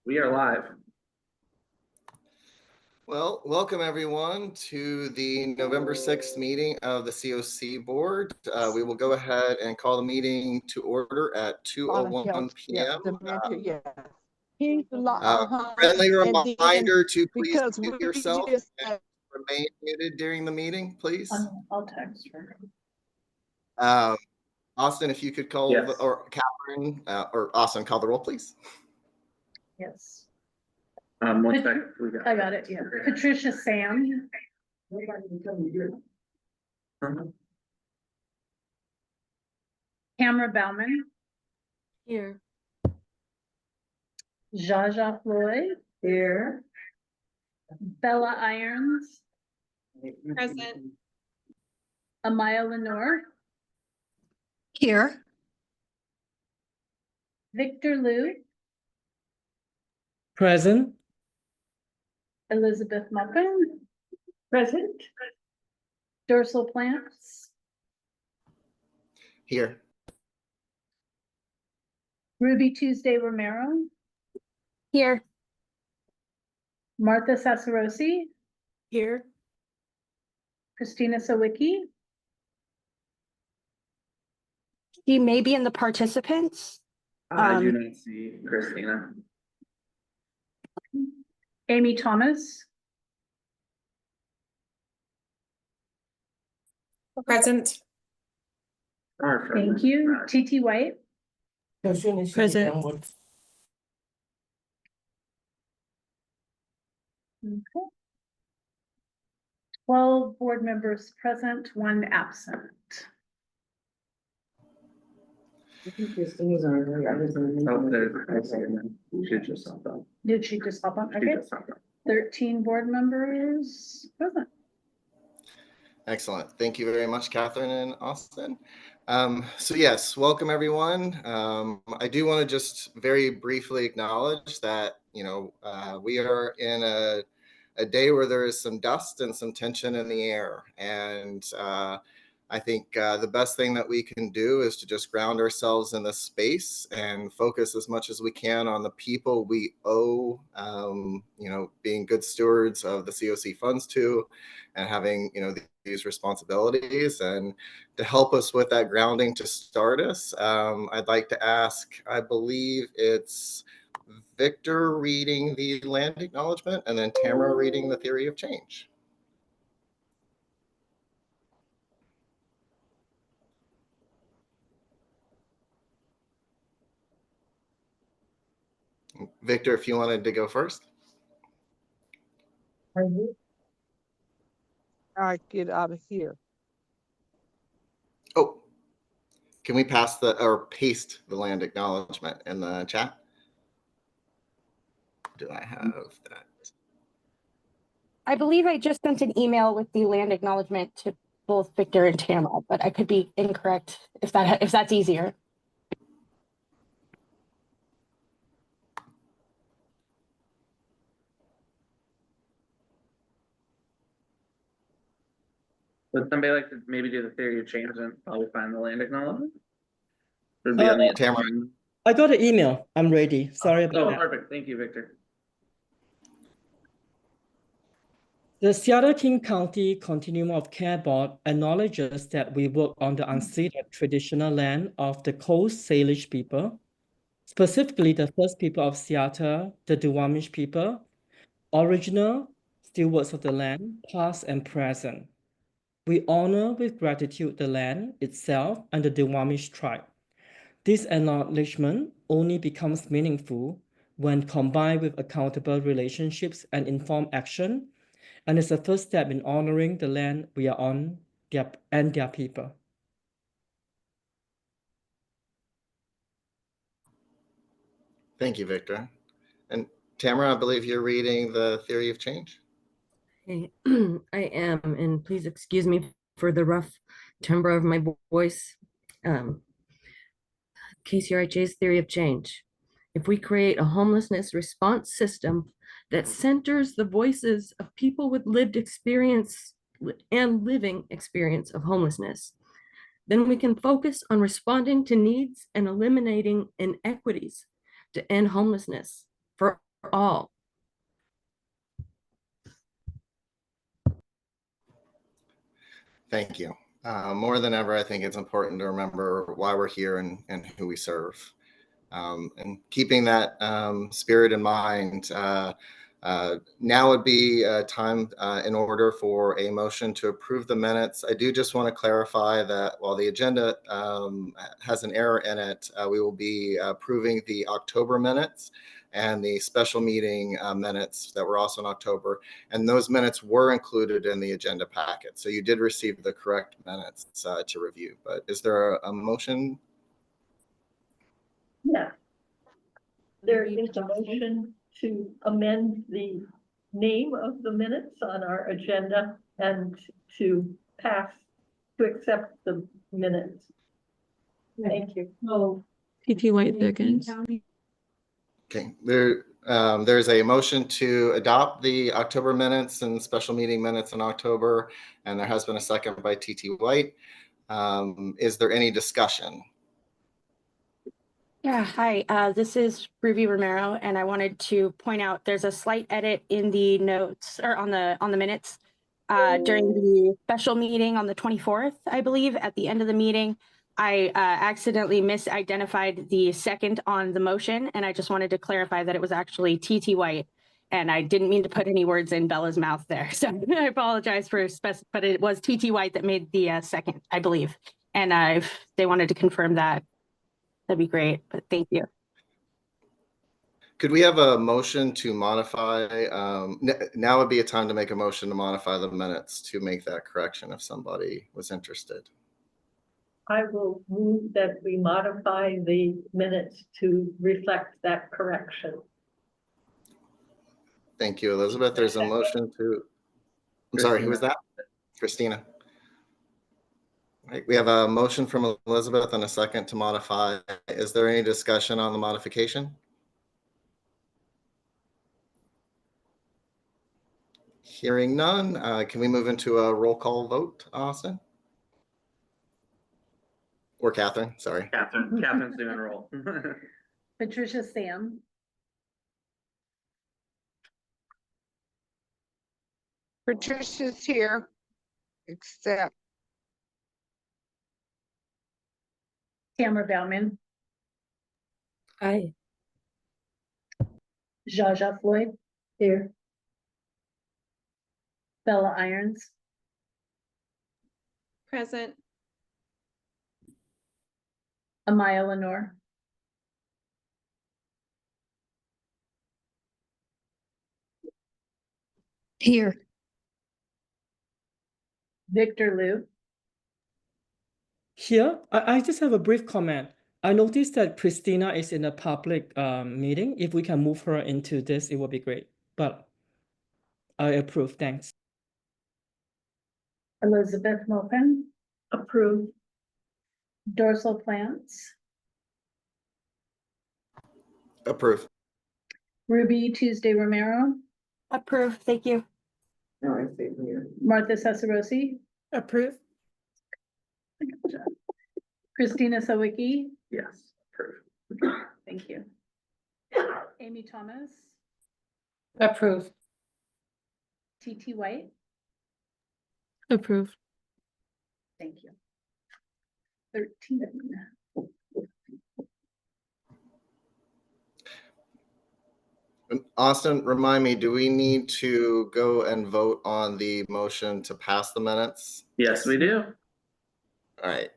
We are live. Well, welcome everyone to the November 6th meeting of the COC board. We will go ahead and call the meeting to order at 2:01 p.m. Friendly reminder to please mute yourself and remain muted during the meeting, please. I'll text her. Austin, if you could call, Yes. or Catherine, or Austin, call the roll, please. Yes. One second. I got it, yeah. Patricia Sam. Tamara Bauman. Here. Jaja Floyd. Here. Bella Irons. Present. Amaya Lenore. Here. Victor Liu. Present. Elizabeth Muffin. Present. Dorsal Plants. Here. Ruby Tuesday Romero. Here. Martha Sasarosi. Here. Christina Sawicki. She may be in the participants. I do not see Christina. Amy Thomas. Present. Thank you. TT White. Present. Okay. 12 board members present, 1 absent. Oh, there's, I see it now. She just hopped on. Did she just hop on? She Okay. just hopped on. 13 board members present. Excellent. Thank you very much, Catherine and Austin. So yes, welcome everyone. I do want to just very briefly acknowledge that, we are in a day where there is some dust and some tension in the air. And I think the best thing that we can do is to just ground ourselves in this space and focus as much as we can on the people we owe, being good stewards of the COC funds to, and having, these responsibilities. And to help us with that grounding to start us, I'd like to ask, I believe it's Victor reading the land acknowledgement and then Tamara reading the theory of change. Victor, if you wanted to go first. All right, get out of here. Oh, can we pass or paste the land acknowledgement in the chat? Do I have that? I believe I just sent an email with the land acknowledgement to both Victor and Tamara, but I could be incorrect if that's easier. Would somebody like to maybe do the theory of change and probably find the land acknowledgement? It would be on the Tamara. I got an email. I'm ready. Sorry about that. Perfect. Thank you, Victor. The Seattle King County Continuum of Care Board acknowledges that we work on the unceded traditional land of the Coast Salish people, specifically the First People of Seattle, the Duwamish people, original stewards of the land, past and present. We honor with gratitude the land itself and the Duwamish tribe. This acknowledgement only becomes meaningful when combined with accountable relationships and informed action, and is the first step in honoring the land we are on and their people. Thank you, Victor. And Tamara, I believe you're reading the theory of change. Hey, I am, and please excuse me for the rough timbre of my voice. KCRHA's theory of change. If we create a homelessness response system that centers the voices of people with lived experience and living experience of homelessness, then we can focus on responding to needs and eliminating inequities to end homelessness for all. Thank you. More than ever, I think it's important to remember why we're here and who we serve. And keeping that spirit in mind, now would be time in order for a motion to approve the minutes. I do just want to clarify that while the agenda has an error in it, we will be approving the October minutes and the special meeting minutes that were also in October. And those minutes were included in the agenda packet. So you did receive the correct minutes to review. But is there a motion? Yeah. There is a motion to amend the name of the minutes on our agenda and to accept the minutes. Thank you. Oh. PT White seconds. Okay, there's a motion to adopt the October minutes and special meeting minutes in October, and there has been a second by TT White. Is there any discussion? Yeah, hi, this is Ruby Romero, and I wanted to point out there's a slight edit in the notes or on the minutes during the special meeting on the 24th, I believe. At the end of the meeting, I accidentally misidentified the second on the motion, and I just wanted to clarify that it was actually TT White, and I didn't mean to put any words in Bella's mouth there. So I apologize but it was TT White that made the second, I believe. And if they wanted to confirm that, that'd be great, but thank you. Could we have a motion to modify? Now would be a time to make a motion to modify the minutes to make that correction if somebody was interested. I will move that we modify the minutes to reflect that correction. Thank you, Elizabeth. There's a motion to, I'm sorry, who was that? Christina. Right, we have a motion from Elizabeth and a second to modify. Is there any discussion on the modification? Hearing none, can we move into a roll call vote, Austin? Or Catherine, sorry. Catherine's doing a roll. Patricia Sam, Patricia's here, except Tamara Bauman, Aye. Zsa Floyd. Here. Bella Irons, Present. Amaya Lenore, Here. Victor Liu, Here, I just have a brief comment. I noticed that Christina is in a public meeting. If we can move her into this, it would be great. But I approve, thanks. Elizabeth Mopen, Approved. Dorsal Plants, Approve. Ruby Tuesday Romero, Approve, thank you. Martha Sasarosi, Approve. Christina Sawicki, Yes, perfect. thank you. Amy Thomas, Approve. TT White, Approve. thank you. 13. Austin, remind me, do we need to go and vote on the motion to pass the minutes? Yes, we do. All right.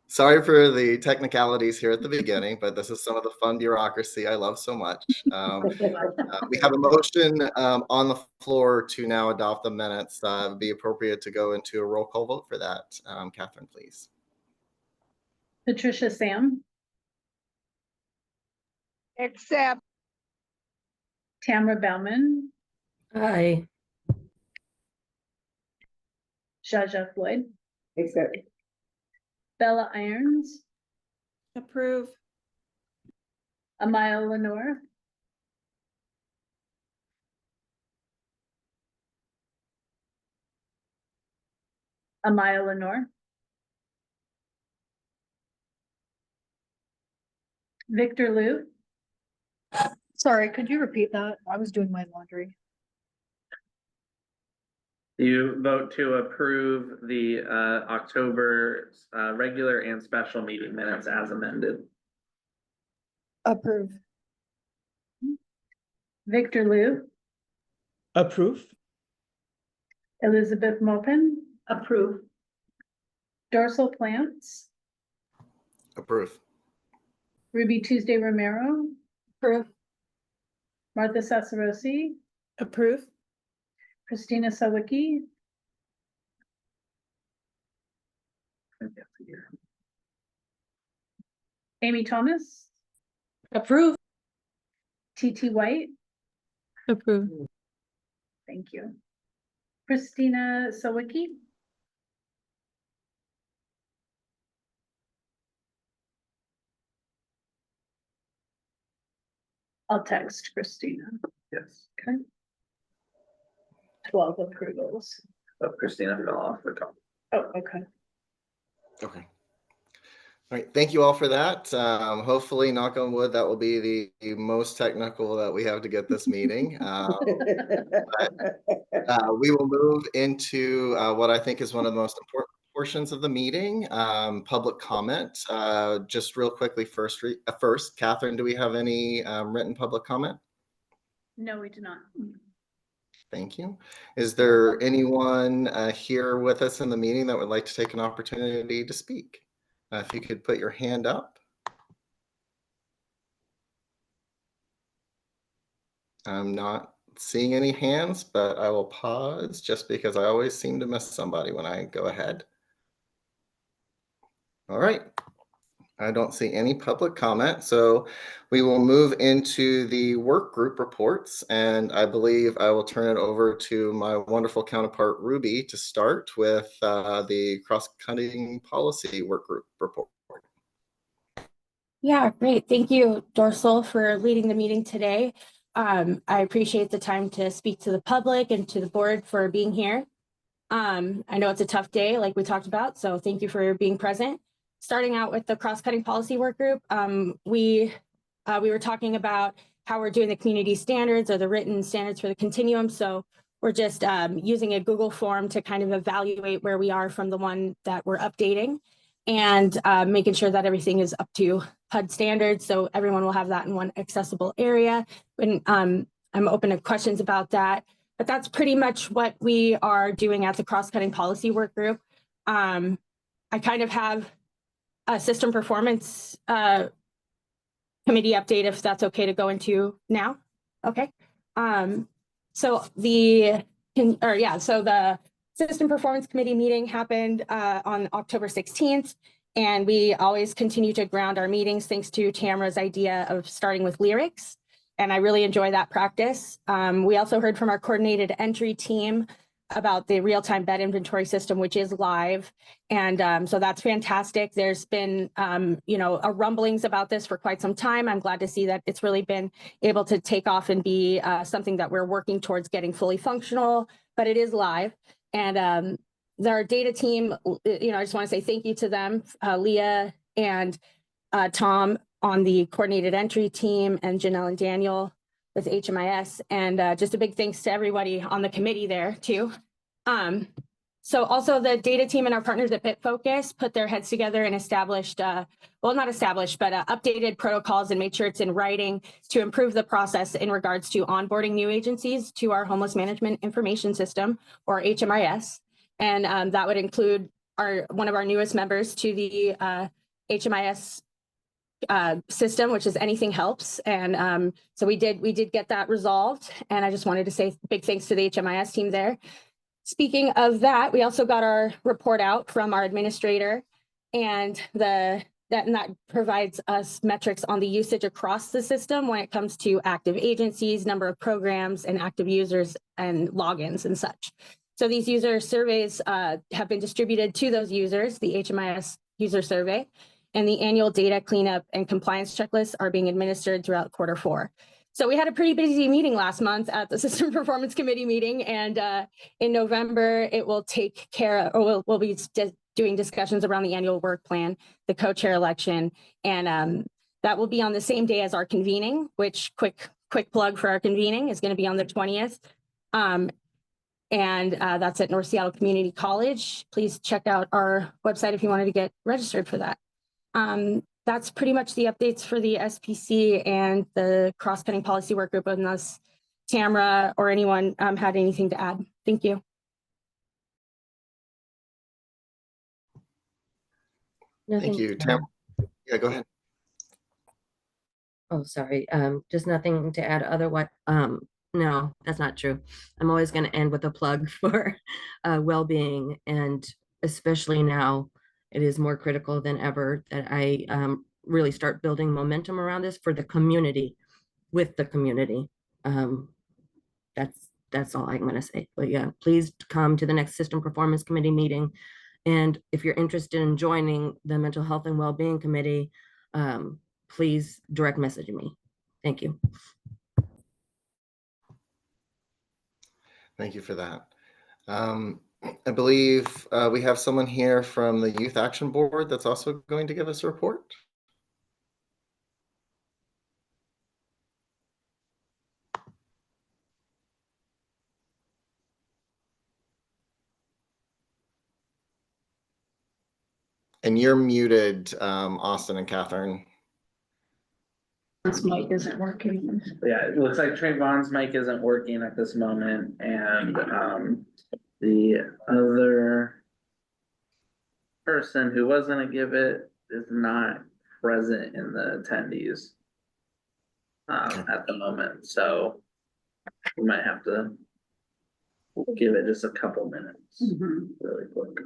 Sorry for the technicalities here at the beginning, but this is some of the fun bureaucracy I love so much. We have a motion on the floor to now adopt the minutes. It would be appropriate to go into a roll call vote for that. Catherine, please. Patricia Sam, except Tamara Bauman, Aye. Zsa Floyd, Except. Bella Irons, Approve. Amaya Lenore, Amaya Lenore, Victor Liu, Sorry, could you repeat that? I was doing my laundry. You vote to approve the October regular and special meeting minutes as amended. Approve. Victor Liu, Approve. Elizabeth Mopin, Approve. Dorsal Plants, Approve. Ruby Tuesday Romero, Approve. Martha Sasarosi, Approve. Christina Sawicki, Amy Thomas, Approve. TT White, Approve. thank you. Christina Sawicki, I'll text Christina. Yes. Okay. 12 approvals. Oh, Christina fell off the top. Oh, okay. Okay. All right, thank you all for that. Hopefully, knock on wood, that will be the most technical that we have to get this meeting. We will move into what I think is one of the most important portions of the meeting, public comment. Just real quickly, first, Catherine, do we have any written public comment? No, we do not. Thank you. Is there anyone here with us in the meeting that would like to take an opportunity to speak? If you could put your hand up. I'm not seeing any hands, but I will pause just because I always seem to miss somebody when I go ahead. All right. I don't see any public comment, so we will move into the work group reports, and I believe I will turn it over to my wonderful counterpart Ruby to start with the cross-cutting policy work group report. Yeah, great. Thank you, Dorsal, for leading the meeting today. I appreciate the time to speak to the public and to the board for being here. I know it's a tough day, like we talked about, so thank you for being present. Starting out with the cross-cutting policy work group, we were talking about how we're doing the community standards or the written standards for the Continuum. So we're just using a Google form to kind of evaluate where we are from the one that we're updating, and making sure that everything is up to HUD standards. So everyone will have that in one accessible area. And I'm open to questions about that. But that's pretty much what we are doing at the cross-cutting policy work group. I kind of have a system performance committee update, if that's okay to go into now. Okay. So the system performance committee meeting happened on October 16th, and we always continue to ground our meetings thanks to Tamara's idea of starting with lyrics. And I really enjoy that practice. We also heard from our coordinated entry team about the real-time bed inventory system, which is live. And so that's fantastic. There's been, rumblings about this for quite some time. I'm glad to see that it's really been able to take off and be something that we're working towards getting fully functional, but it is live. And our data team, I just want to say thank you to them, Leah and Tom on the coordinated entry team, and Janelle and Daniel with HMIS, and just a big thanks to everybody on the committee there too. So also the data team and our partners at BitFocus put their heads together and established, updated protocols and made sure it's in writing to improve the process in regards to onboarding new agencies to our homeless management information system, or HMIS. And that would include one of our newest members to the HMIS system, which is Anything Helps. And so we did get that resolved. And I just wanted to say big thanks to the HMIS team there. Speaking of that, we also got our report out from our administrator, and that provides us metrics on the usage across the system when it comes to active agencies, number of programs, and active users and logins and such. So these user surveys have been distributed to those users, the HMIS user survey, and the annual data cleanup and compliance checklists are being administered throughout Q4. So we had a pretty busy meeting last month at the System Performance Committee meeting, and in November, it will take care of, or we'll be doing discussions around the annual work plan, the co-chair election, and that will be on the same day as our convening, which quick quick plug for our convening is going to be on the 20th. And that's at North Seattle Community College. Please check out our website if you wanted to get registered for that. That's pretty much the updates for the SPC and the cross-cutting policy work group, unless Tamara or anyone had anything to add. Thank you. Nothing. Thank you, Tam. Yeah, go ahead. Oh, sorry. Just nothing to add otherwise. No, that's not true. I'm always going to end with a plug for well-being, and especially now, it is more critical than ever that I really start building momentum around this for the community, with the community. That's all I'm going to say. But yeah, please come to the next System Performance Committee meeting. And if you're interested in joining the Mental Health and Wellbeing Committee, please direct message me. Thank you. Thank you for that. I believe we have someone here from the Youth Action Board that's also going to give us a report. And you're muted, Austin and Catherine. This mic isn't working. Yeah, it looks like Trayvon's mic isn't working at this moment, and the other person who was gonna give it is not present in the attendees at the moment, so we might have to give it just a couple minutes really quick.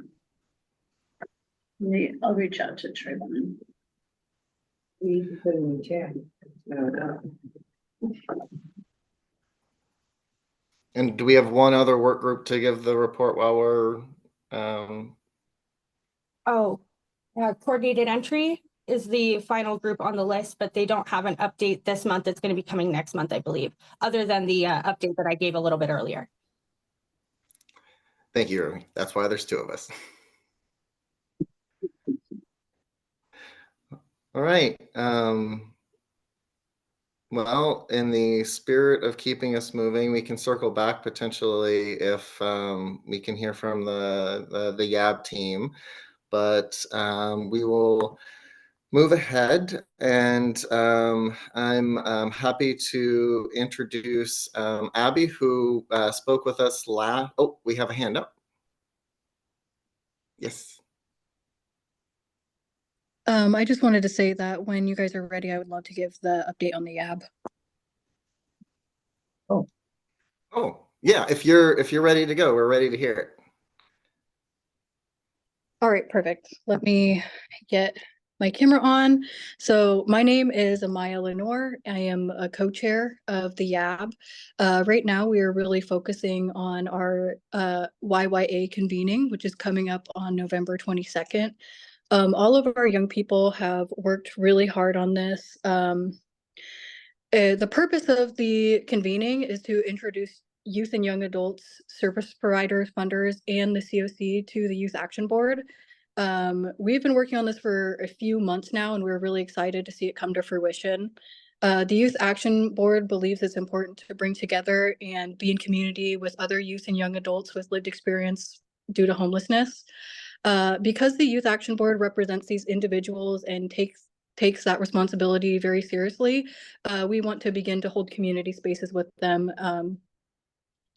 I'll reach out to Trayvon. You can put it in the chat. And do we have one other work group to give the report while we're Coordinated entry is the final group on the list, but they don't have an update this month. It's going to be coming next month, I believe, other than the update that I gave a little bit earlier. Thank you, Ruby. That's why there's two of us. All right. Well, in the spirit of keeping us moving, we can circle back potentially if we can hear from the YAB team, but we will move ahead, and I'm happy to introduce Abby, who spoke with us last. Oh, we have a hand up. Yes. I just wanted to say that when you guys are ready, I would love to give the update on the YAB. Oh, yeah. If you're ready to go, we're ready to hear it. All right, perfect. Let me get my camera on. So my name is Amaya Lenore. I am a co-chair of the YAB. Right now, we are really focusing on our YYA convening, which is coming up on November 22nd. All of our young people have worked really hard on this. The purpose of the convening is to introduce youth and young adults, service providers, funders, and the COC to the Youth Action Board. We've been working on this for a few months now, and we're really excited to see it come to fruition. The Youth Action Board believes it's important to bring together and be in community with other youth and young adults with lived experience due to homelessness. Because the Youth Action Board represents these individuals and takes that responsibility very seriously, we want to begin to hold community spaces with them,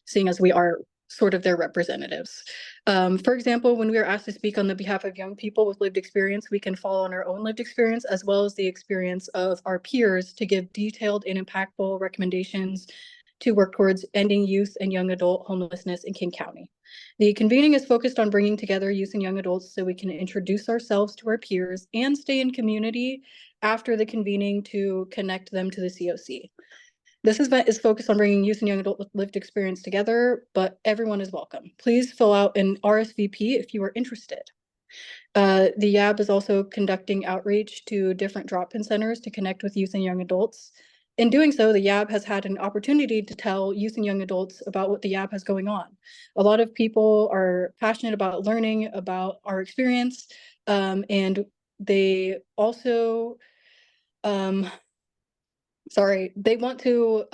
seeing as we are sort of their representatives. For example, when we are asked to speak on the behalf of young people with lived experience, we can fall on our own lived experience as well as the experience of our peers to give detailed and impactful recommendations to work towards ending youth and young adult homelessness in King County. The convening is focused on bringing together youth and young adults so we can introduce ourselves to our peers and stay in community after the convening to connect them to the COC. This event is focused on bringing youth and young adult with lived experience together, but everyone is welcome. Please fill out an RSVP if you are interested. The YAB is also conducting outreach to different drop-in centers to connect with youth and young adults. In doing so, the YAB has had an opportunity to tell youth and young adults about what the YAB has going on. A lot of people are passionate about learning about our experience, and they also sorry, they want to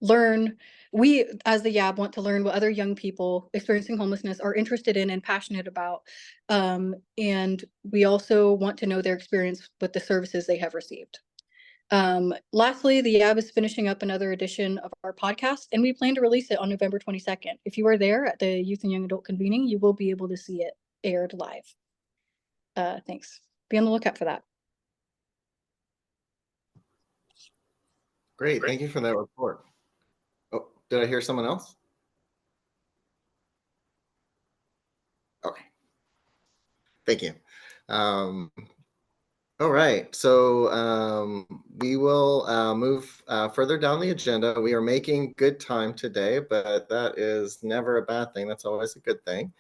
learn. We, as the YAB, want to learn what other young people experiencing homelessness are interested in and passionate about. And we also want to know their experience with the services they have received. Lastly, the YAB is finishing up another edition of our podcast, and we plan to release it on November 22nd. If you are there at the Youth and Young Adult Convening, you will be able to see it aired live. Thanks. Be on the lookout for that. Great. Thank you for that report. Oh, did I hear someone else? Okay. Thank you. All right, so we will move further down the agenda. We are making good time today, but that is never a bad thing. That's always a good thing.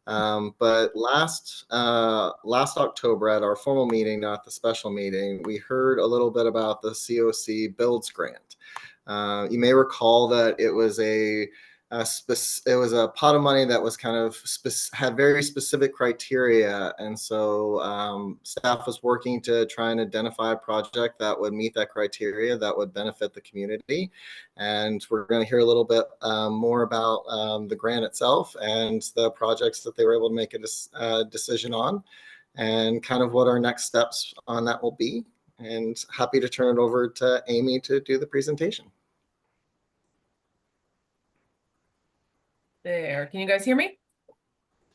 But last October at our formal meeting, not the special meeting, we heard a little bit about the COC Builds Grant. You may recall that it was a pot of money that was kind of had very specific criteria, and so staff was working to try and identify a project that would meet that criteria that would benefit the community. And we're going to hear a little bit more about the grant itself and the projects that they were able to make a decision on, and kind of what our next steps on that will be. And happy to turn it over to Amy to do the presentation. There, can you guys hear me?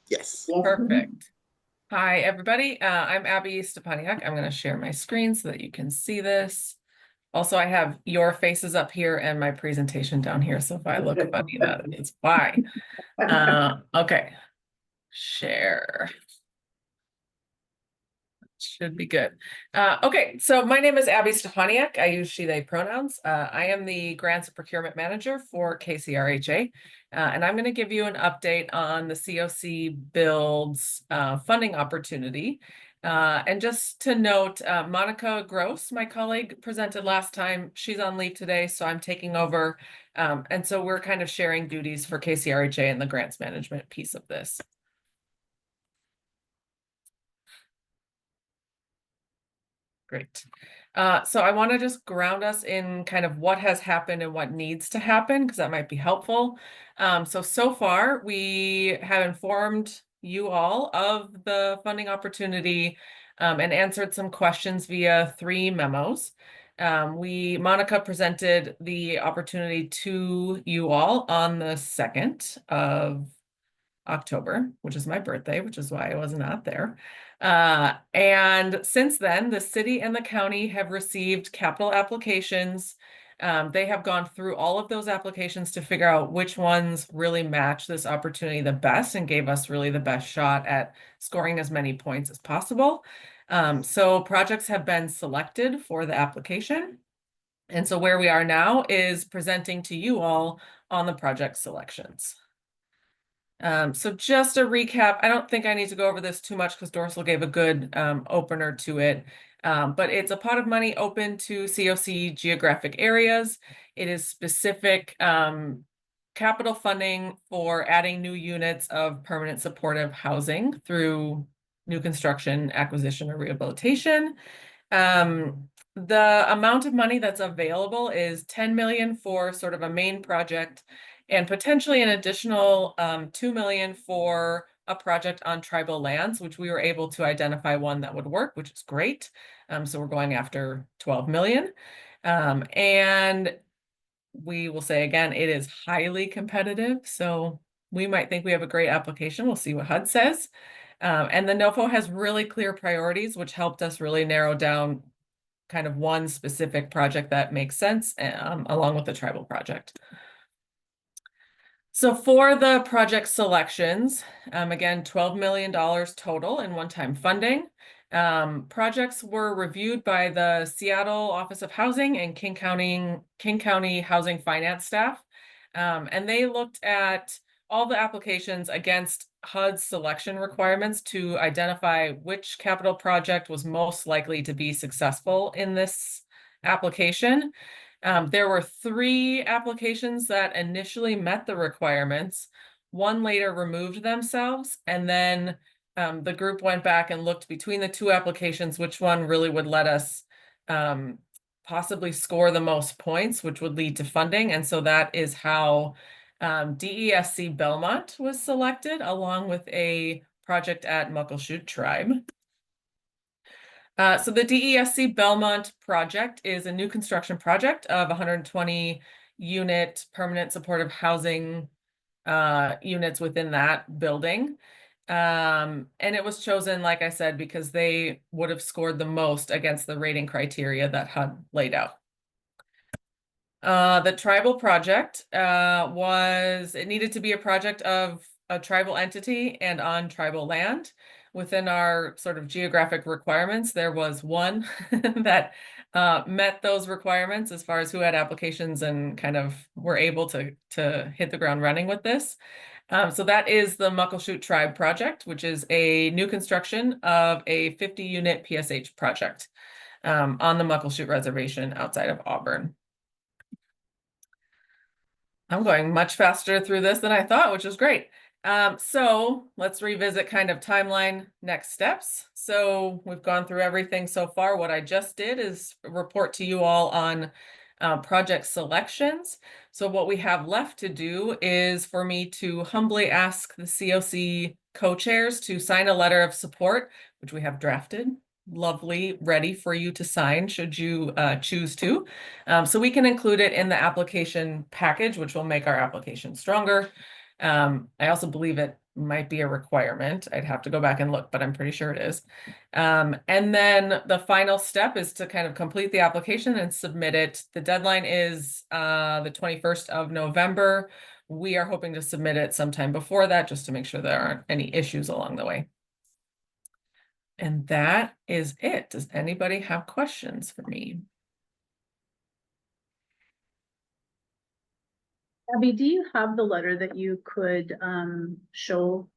Yes. Perfect. Hi, everybody. I'm Abby Stepaniak. I'm going to share my screen so that you can see this. Also, I have your faces up here and my presentation down here. So if I look funny, that is why. Okay. Share. Should be good. Okay, so my name is Abby Stepaniak. I use she, they pronouns. I am the Grants and Procurement Manager for KCRHA, and I'm going to give you an update on the COC Builds funding opportunity. And just to note, Monica Gross, my colleague, presented last time. She's on leave today, so I'm taking over. And so we're kind of sharing duties for KCRHA and the grants management piece of this. Great. So I want to just ground us in kind of what has happened and what needs to happen, because that might be helpful. So far, we have informed you all of the funding opportunity and answered some questions via 3 memos. Monica presented the opportunity to you all on the 2nd of October, which is my birthday, which is why I was not there. And since then, the city and the county have received capital applications. They have gone through all of those applications to figure out which ones really match this opportunity the best and gave us really the best shot at scoring as many points as possible. So projects have been selected for the application. And so where we are now is presenting to you all on the project selections. So just a recap, I don't think I need to go over this too much because Dorsal gave a good opener to it. But it's a pot of money open to COC geographic areas. It is specific capital funding for adding new units of permanent supportive housing through new construction, acquisition, or rehabilitation. The amount of money that's available is 10 million for sort of a main project, and potentially an additional 2 million for a project on tribal lands, which we were able to identify one that would work, which is great. So we're going after 12 million. And we will say again, it is highly competitive. So we might think we have a great application. We'll see what HUD says. And the NOFO has really clear priorities, which helped us really narrow down kind of one specific project that makes sense, along with the tribal project. So for the project selections, again, $12 million total in one-time funding. Projects were reviewed by the Seattle Office of Housing and King County Housing Finance staff. And they looked at all the applications against HUD's selection requirements to identify which capital project was most likely to be successful in this application. There were 3 applications that initially met the requirements. One later removed themselves, and then the group went back and looked between the 2 applications, which one really would let us possibly score the most points, which would lead to funding. And so that is how DESC Belmont was selected, along with a project at Muckleshoot Tribe. So the DESC Belmont project is a new construction project of 120 unit permanent supportive housing units within that building. And it was chosen, like I said, because they would have scored the most against the rating criteria that HUD laid out. The tribal project it needed to be a project of a tribal entity and on tribal land. Within our sort of geographic requirements, there was one that met those requirements as far as who had applications and kind of were able to hit the ground running with this. So that is the Muckleshoot Tribe project, which is a new construction of a 50-unit PSH project on the Muckleshoot Reservation outside of Auburn. I'm going much faster through this than I thought, which is great. So let's revisit kind of timeline, next steps. So we've gone through everything so far. What I just did is report to you all on project selections. So what we have left to do is for me to humbly ask the COC co-chairs to sign a letter of support, which we have drafted. Lovely, ready for you to sign should you choose to. So we can include it in the application package, which will make our application stronger. I also believe it might be a requirement. I'd have to go back and look, but I'm pretty sure it is. And then the final step is to kind of complete the application and submit it. The deadline is the 21st of November. We are hoping to submit it sometime before that, just to make sure there aren't any issues along the way. And that is it. Does anybody have questions for me? Abby, do you have the letter that you could show?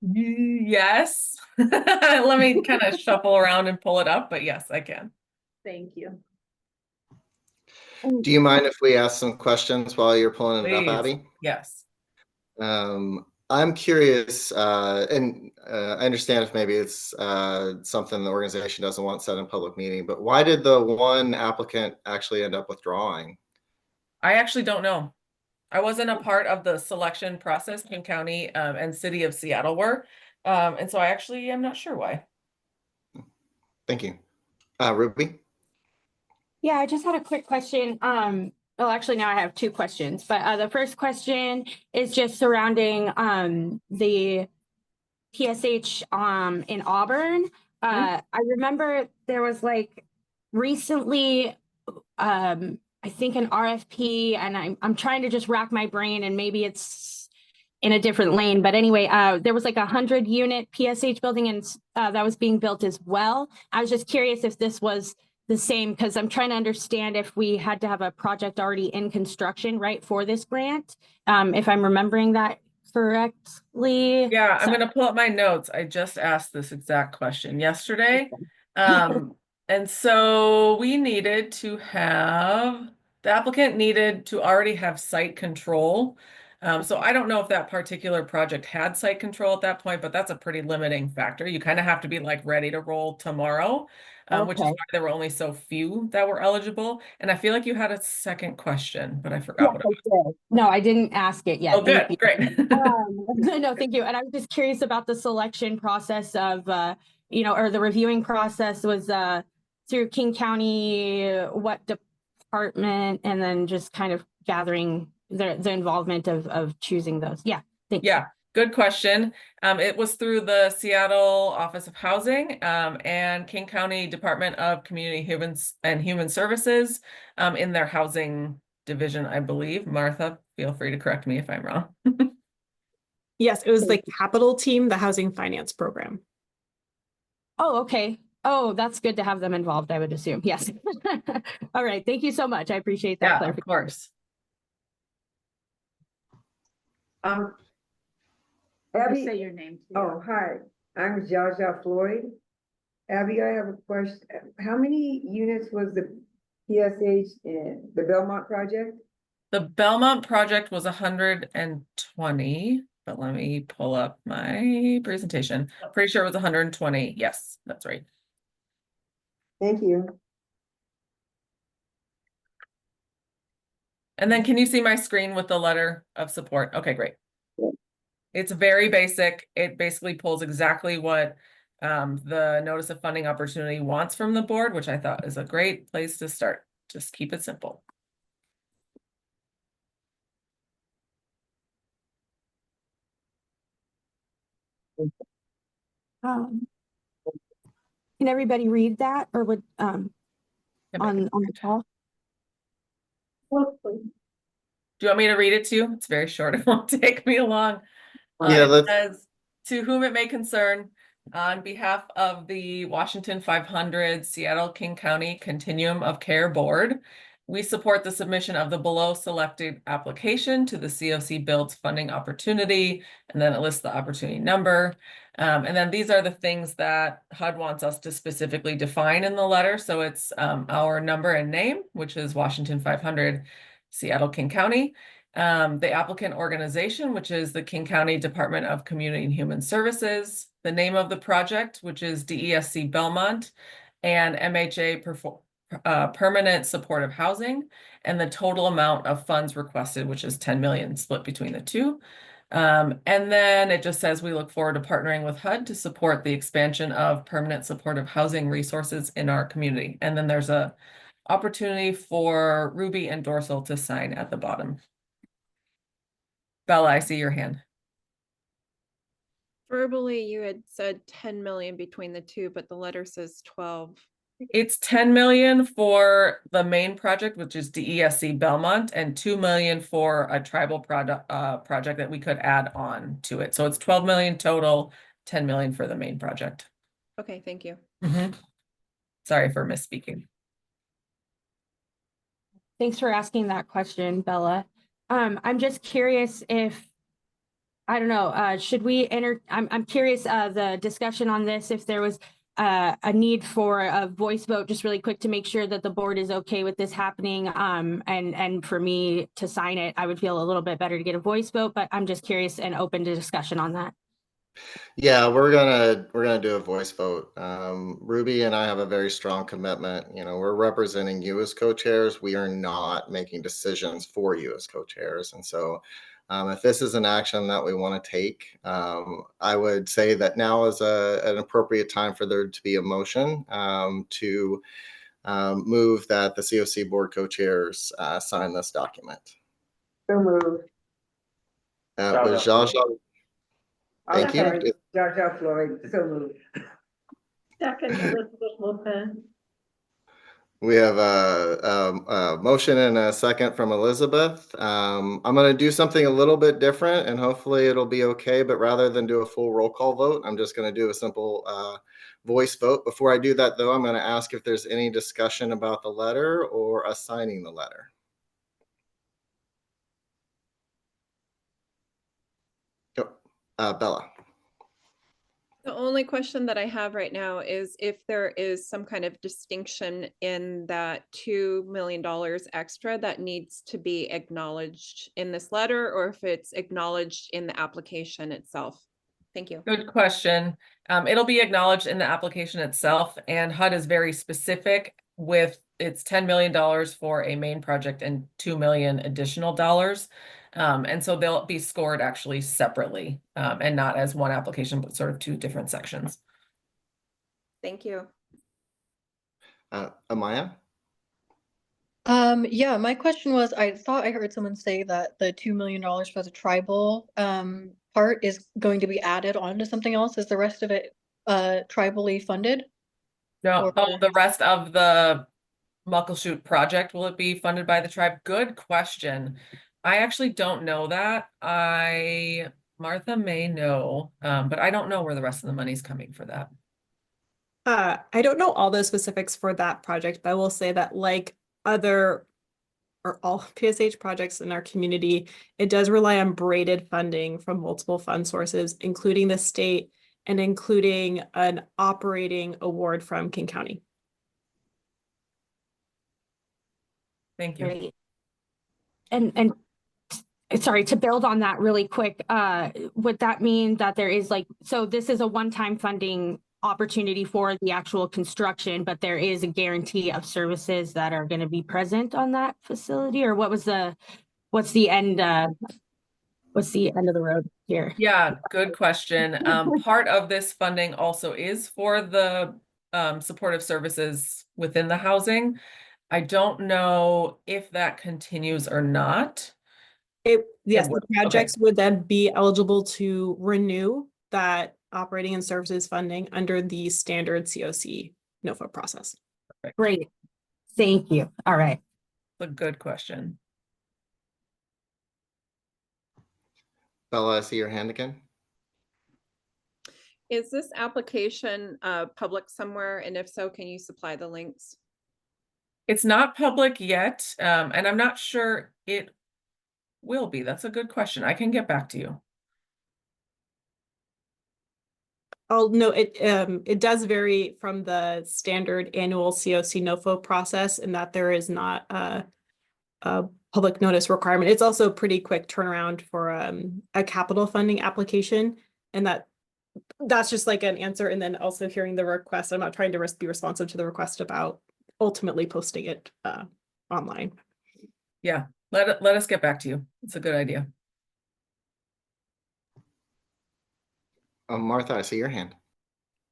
Yes. Let me kind of shuffle around and pull it up, but yes, I can. Thank you. Do you mind if we ask some questions while you're pulling it up, Please. Abby? Yes. I'm curious, and I understand if maybe it's something the organization doesn't want said in public meeting, but why did the one applicant actually end up withdrawing? I actually don't know. I wasn't a part of the selection process. King County and City of Seattle were. And so I actually am not sure why. Thank you. Ruby? Yeah, I just had a quick question. Well, actually, now I have two questions, but the first question is just surrounding the PSH in Auburn. I remember there was like recently, I think an RFP, and I'm trying to just rack my brain, and maybe it's in a different lane, but anyway, there was like 100-unit PSH building, and that was being built as well. I was just curious if this was the same, because I'm trying to understand if we had to have a project already in construction, right, for this grant, if I'm remembering that correctly. Yeah, I'm going to pull up my notes. I just asked this exact question yesterday. And so we needed to have, the applicant needed to already have site control. So I don't know if that particular project had site control at that point, but that's a pretty limiting factor. You kind of have to be like ready to roll tomorrow, which is why there were only so few that were eligible. And I feel like you had a second question, but I forgot what it was. No, I didn't ask it yet. Oh, good, great. No, thank you. And I was just curious about the selection process of, or the reviewing process was through King County, what department, and then just kind of gathering the involvement of choosing those. Yeah, thank you. Yeah, good question. It was through the Seattle Office of Housing and King County Department of Community Human Services in their housing division, I believe. Martha, feel free to correct me if I'm wrong. Yes, it was the capital team, the housing finance program. Oh, okay. Oh, that's good to have them involved, I would assume. Yes. All right. Thank you so much. I appreciate that. Yeah, of course. Abby, Say your name. Too. oh, hi, I'm Jaja Floyd. Abby, I have a question. How many units was the PSH in the Belmont project? The Belmont project was 120, but let me pull up my presentation. Pretty sure it was 120. Yes, that's right. Thank you. And then can you see my screen with the letter of support? Okay, great. It's very basic. It basically pulls exactly what the notice of funding opportunity wants from the board, which I thought is a great place to start. Just keep it simple. Can everybody read that or would on the call? Hopefully. Do you want me to read it to you? It's very short. It won't take me long. Yeah, It let's. says, to whom it may concern, on behalf of the Washington 500 Seattle King County Continuum of Care Board, we support the submission of the below selected application to the COC Builds funding opportunity, and then it lists the opportunity number. And then these are the things that HUD wants us to specifically define in the letter. So it's our number and name, which is Washington 500 Seattle King County. The applicant organization, which is the King County Department of Community and Human Services, the name of the project, which is DESC Belmont, and MHA Permanent Supportive Housing, and the total amount of funds requested, which is 10 million split between the two. And then it just says we look forward to partnering with HUD to support the expansion of permanent supportive housing resources in our community. And then there's a opportunity for Ruby and Dorsal to sign at the bottom. Bella, I see your hand. Verbally, you had said 10 million between the two, but the letter says 12. It's 10 million for the main project, which is DESC Belmont, and 2 million for a tribal project that we could add on to it. So it's 12 million total, 10 million for the main project. Okay, thank you. Sorry for misspeaking. Thanks for asking that question, Bella. I'm just curious if, I don't know, should we I'm curious the discussion on this, if there was a need for a voice vote, just really quick to make sure that the board is okay with this happening. And for me to sign it, I would feel a little bit better to get a voice vote, but I'm just curious and open to discussion on that. Yeah, we're gonna do a voice vote. Ruby and I have a very strong commitment. You know, we're representing you as co-chairs. We are not making decisions for you as co-chairs. And so if this is an action that we want to take, I would say that now is an appropriate time for there to be a motion to move that the COC board co-chairs sign this document. So moved. Was Zsa. Thank you. Zsa Floyd, so moved. Second, Elizabeth Lopez. We have a motion and a second from Elizabeth. I'm going to do something a little bit different and hopefully it'll be okay. But rather than do a full roll call vote, I'm just going to do a simple voice vote. Before I do that, though, I'm going to ask if there's any discussion about the letter or us signing the letter. Bella. The only question that I have right now is if there is some kind of distinction in that $2 million extra that needs to be acknowledged in this letter, or if it's acknowledged in the application itself. Thank you. Good question. It'll be acknowledged in the application itself, and HUD is very specific with its $10 million for a main project and $2 million additional dollars. And so they'll be scored actually separately and not as one application, but sort of two different sections. Thank you. Amaya? Yeah, my question was, I thought I heard someone say that the $2 million for the tribal part is going to be added onto something else. Is the rest of it tribally funded? No, the rest of the Muckleshoot project, will it be funded by the tribe? Good question. I actually don't know that. Martha may know, but I don't know where the rest of the money's coming for that. I don't know all the specifics for that project, but I will say that like other or all PSH projects in our community, it does rely on braided funding from multiple fund sources, including the state and including an operating award from King County. Thank you. Great. And sorry, to build on that really quick, would that mean that there is like, so this is a one-time funding opportunity for the actual construction, but there is a guarantee of services that are going to be present on that facility? Or what's the end of the road here? Yeah, good question. Part of this funding also is for the supportive services within the housing. I don't know if that continues or not. Yes, would. the projects would then be eligible to renew that operating and services funding under the standard COC NOFO process. Perfect. Great. Thank you. All right. A good question. Bella, I see your hand again. Is this application public somewhere? And if so, can you supply the links? It's not public yet, and I'm not sure it will be. That's a good question. I can get back to you. Oh, no, it does vary from the standard annual COC NOFO process in that there is not a public notice requirement. It's also a pretty quick turnaround for a capital funding application, and that's just like an answer. And then also hearing the request, I'm not trying to be responsive to the request about ultimately posting it online. Yeah, let us get back to you. It's a good idea. Martha, I see your hand.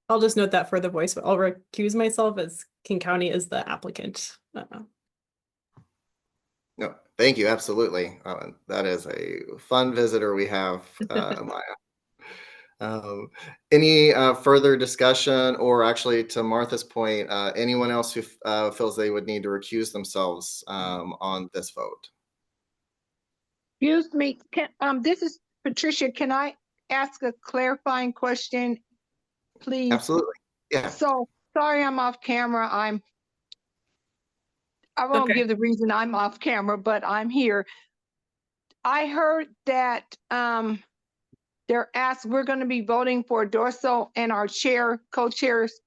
I'll just note that for the voice, but I'll recuse myself as King County is the applicant. No, thank you. Absolutely. That is a fun visitor we have, Maya. Any further discussion, or actually to Martha's point, anyone else who feels they would need to recuse themselves on this vote? Excuse me, this is Patricia. Can I ask a clarifying question, please? Absolutely. Yeah. So, sorry I'm off camera. I won't give the reason I'm off camera, but I'm here. I heard that we're going to be voting for Dorso and our co-chairs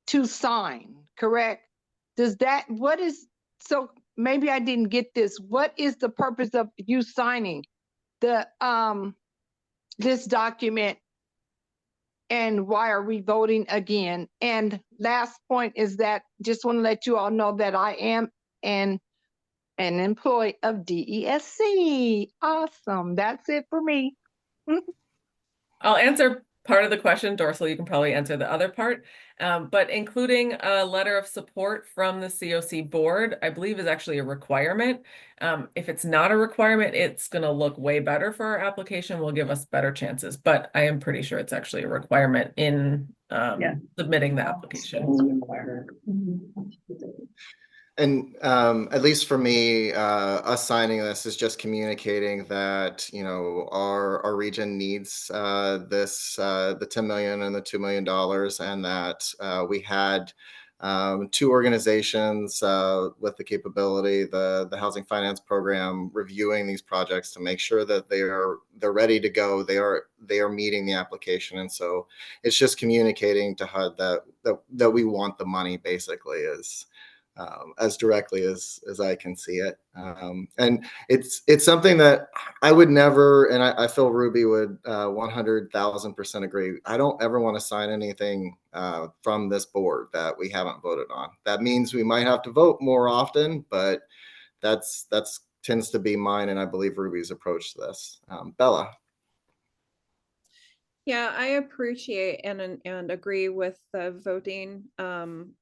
to sign, correct? So maybe I didn't get this. What is the purpose of you signing this document, and why are we voting again? And last point is that just want to let you all know that I am an employee of DESC. Awesome. That's it for me. I'll answer part of the question, Dorsal, you can probably answer the other part. But including a letter of support from the COC board, I believe is actually a requirement. If it's not a requirement, it's going to look way better for our application, will give us better chances. But I am pretty sure it's actually a requirement in submitting the application. And at least for me, us signing this is just communicating that, you know, our region needs this, the 10 million and the $2 million, and that we had two organizations with the capability, the Housing Finance Program, reviewing these projects to make sure that they're ready to go. They are meeting the application, and so it's just communicating to HUD that we want the money, basically, as directly as I can see it. And it's something that I would never, and I feel Ruby would 100,000% agree. I don't ever want to sign anything from this board that we haven't voted on. That means we might have to vote more often, but that's tends to be mine, and I believe Ruby's approach to this. Bella. Yeah, I appreciate and agree with the voting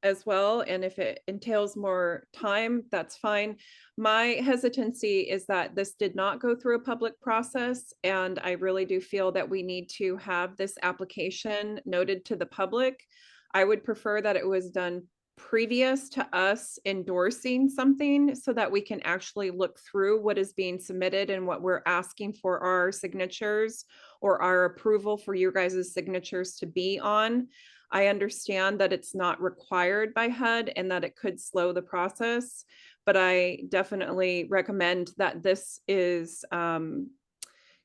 as well. And if it entails more time, that's fine. My hesitancy is that this did not go through a public process, and I really do feel that we need to have this application noted to the public. I would prefer that it was done previous to us endorsing something so that we can actually look through what is being submitted and what we're asking for our signatures or our approval for your guys' signatures to be on. I understand that it's not required by HUD and that it could slow the process, but I definitely recommend that this is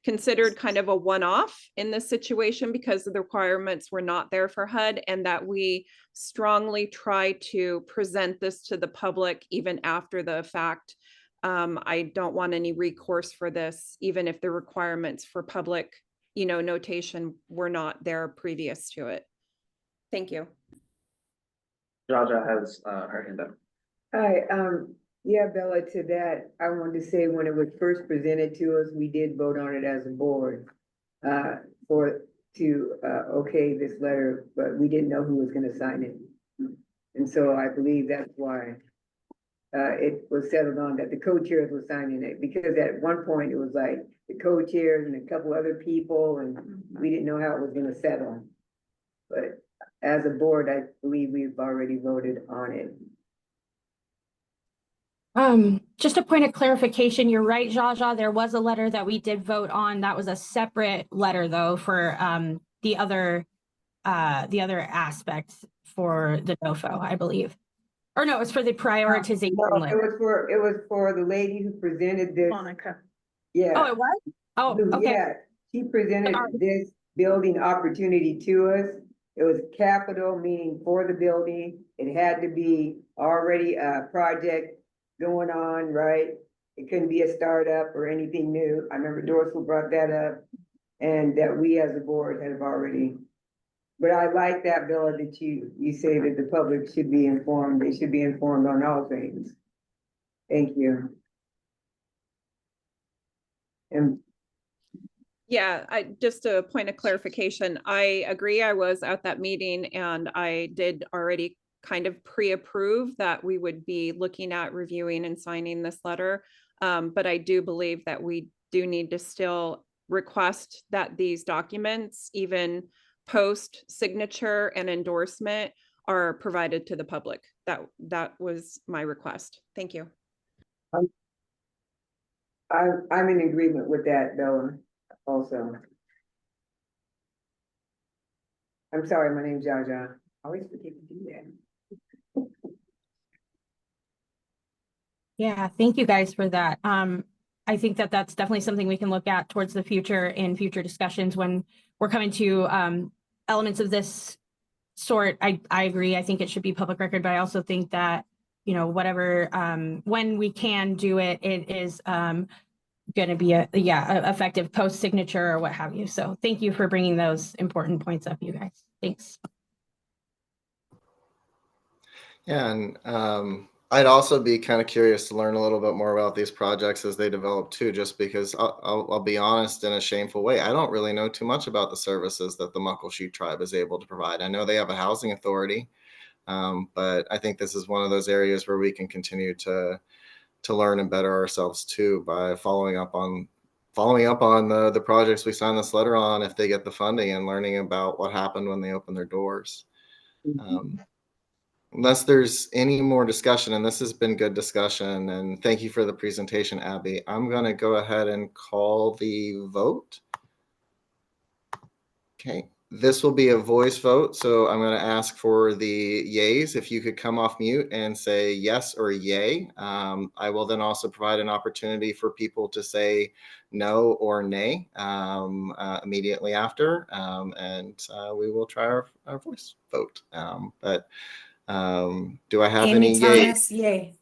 considered kind of a one-off in this situation because the requirements were not there for HUD, and that we strongly try to present this to the public even after the fact. I don't want any recourse for this, even if the requirements for public, notation were not there previous to it. Thank you. Jaja has her hand up. Hi, yeah, Bella, to that, I wanted to say when it was first presented to us, we did vote on it as a board. Okay this letter, but we didn't know who was gonna sign it. And so I believe that's why it was settled on that the co-chairs were signing it, because at one point it was like the co-chairs and a couple other people, and we didn't know how it was gonna settle. But as a board, I believe we've already voted on it. Just a point of clarification, you're right, Jaja, there was a letter that we did vote on. That was a separate letter though for the other aspects for the NOFO, I believe. Or no, it's for the prioritization No, list. it was for the lady who presented this. Monica. Yeah. Oh, it was? Oh, okay. Yeah, she presented Sorry. this building opportunity to us. It was capital, meaning for the building. It had to be already a project going on, right? It couldn't be a startup or anything new. I remember Dorsey brought that up, and that we as a board have already. But I like that, Bella, that you say that the public should be informed. They should be informed on all things. Thank you. And Yeah, just a point of clarification. I agree. I was at that meeting and I did already kind of pre-approve that we would be looking at reviewing and signing this letter. But I do believe that we do need to still request that these documents, even post signature and endorsement, are provided to the public. That was my request. Thank you. I'm in agreement with that, Bella, also. I'm sorry, my name's Jaja. I always forget to do that. Yeah, thank you guys for that. I think that that's definitely something we can look at towards the future in future discussions when we're coming to elements of this sort. I agree. I think it should be public record, but I also think that, you know, whatever, when we can do it, it is going to be a effective post signature or what have you. So thank you for bringing those important points up, you guys. Thanks. Yeah, and I'd also be kind of curious to learn a little bit more about these projects as they develop too, just because I'll be honest in a shameful way. I don't really know too much about the services that the Muckleshoot tribe is able to provide. I know they have a housing authority, but I think this is one of those areas where we can continue to learn and better ourselves too by following up on the projects we sign this letter on if they get the funding, and learning about what happened when they open their doors. Unless there's any more discussion, and this has been good discussion, and thank you for the presentation, Abby. I'm going to go ahead and call the vote. Okay, this will be a voice vote, so I'm going to ask for the yays. If you could come off mute and say yes or yay. I will then also provide an opportunity for people to say no or nay immediately after, and we will try our voice vote. Do I have Amy any Thomas, yay?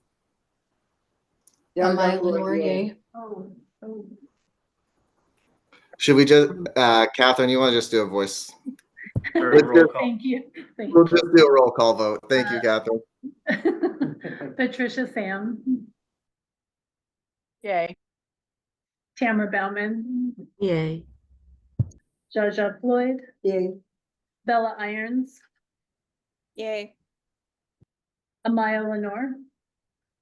yay. Jaja Floyd, Lenore, yay. Oh. Should we just, Catherine, you want to just do a voice? Or Let's roll call. Thank you. Thank We'll just do a roll call vote. Thank you, Catherine. Patricia Sam, Yay. Tamara Bauman, Yay. Jaja Floyd, Yay. Bella Irons, Yay. Amaya Lenore,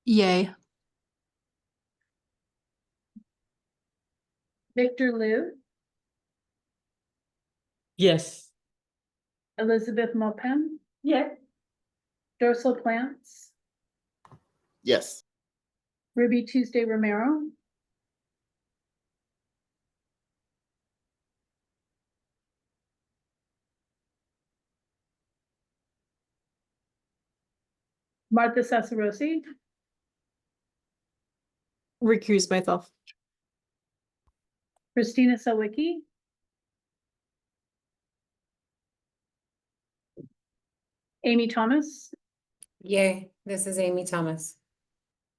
Yay. Victor Liu, Yes. Elizabeth Maupin, Yeah, Dorsal Plants, Yes. Ruby Tuesday Romero, Martha Sasarosi, Recuse myself. Christina Sawicki, Amy Thomas, Yay. This is Amy Thomas.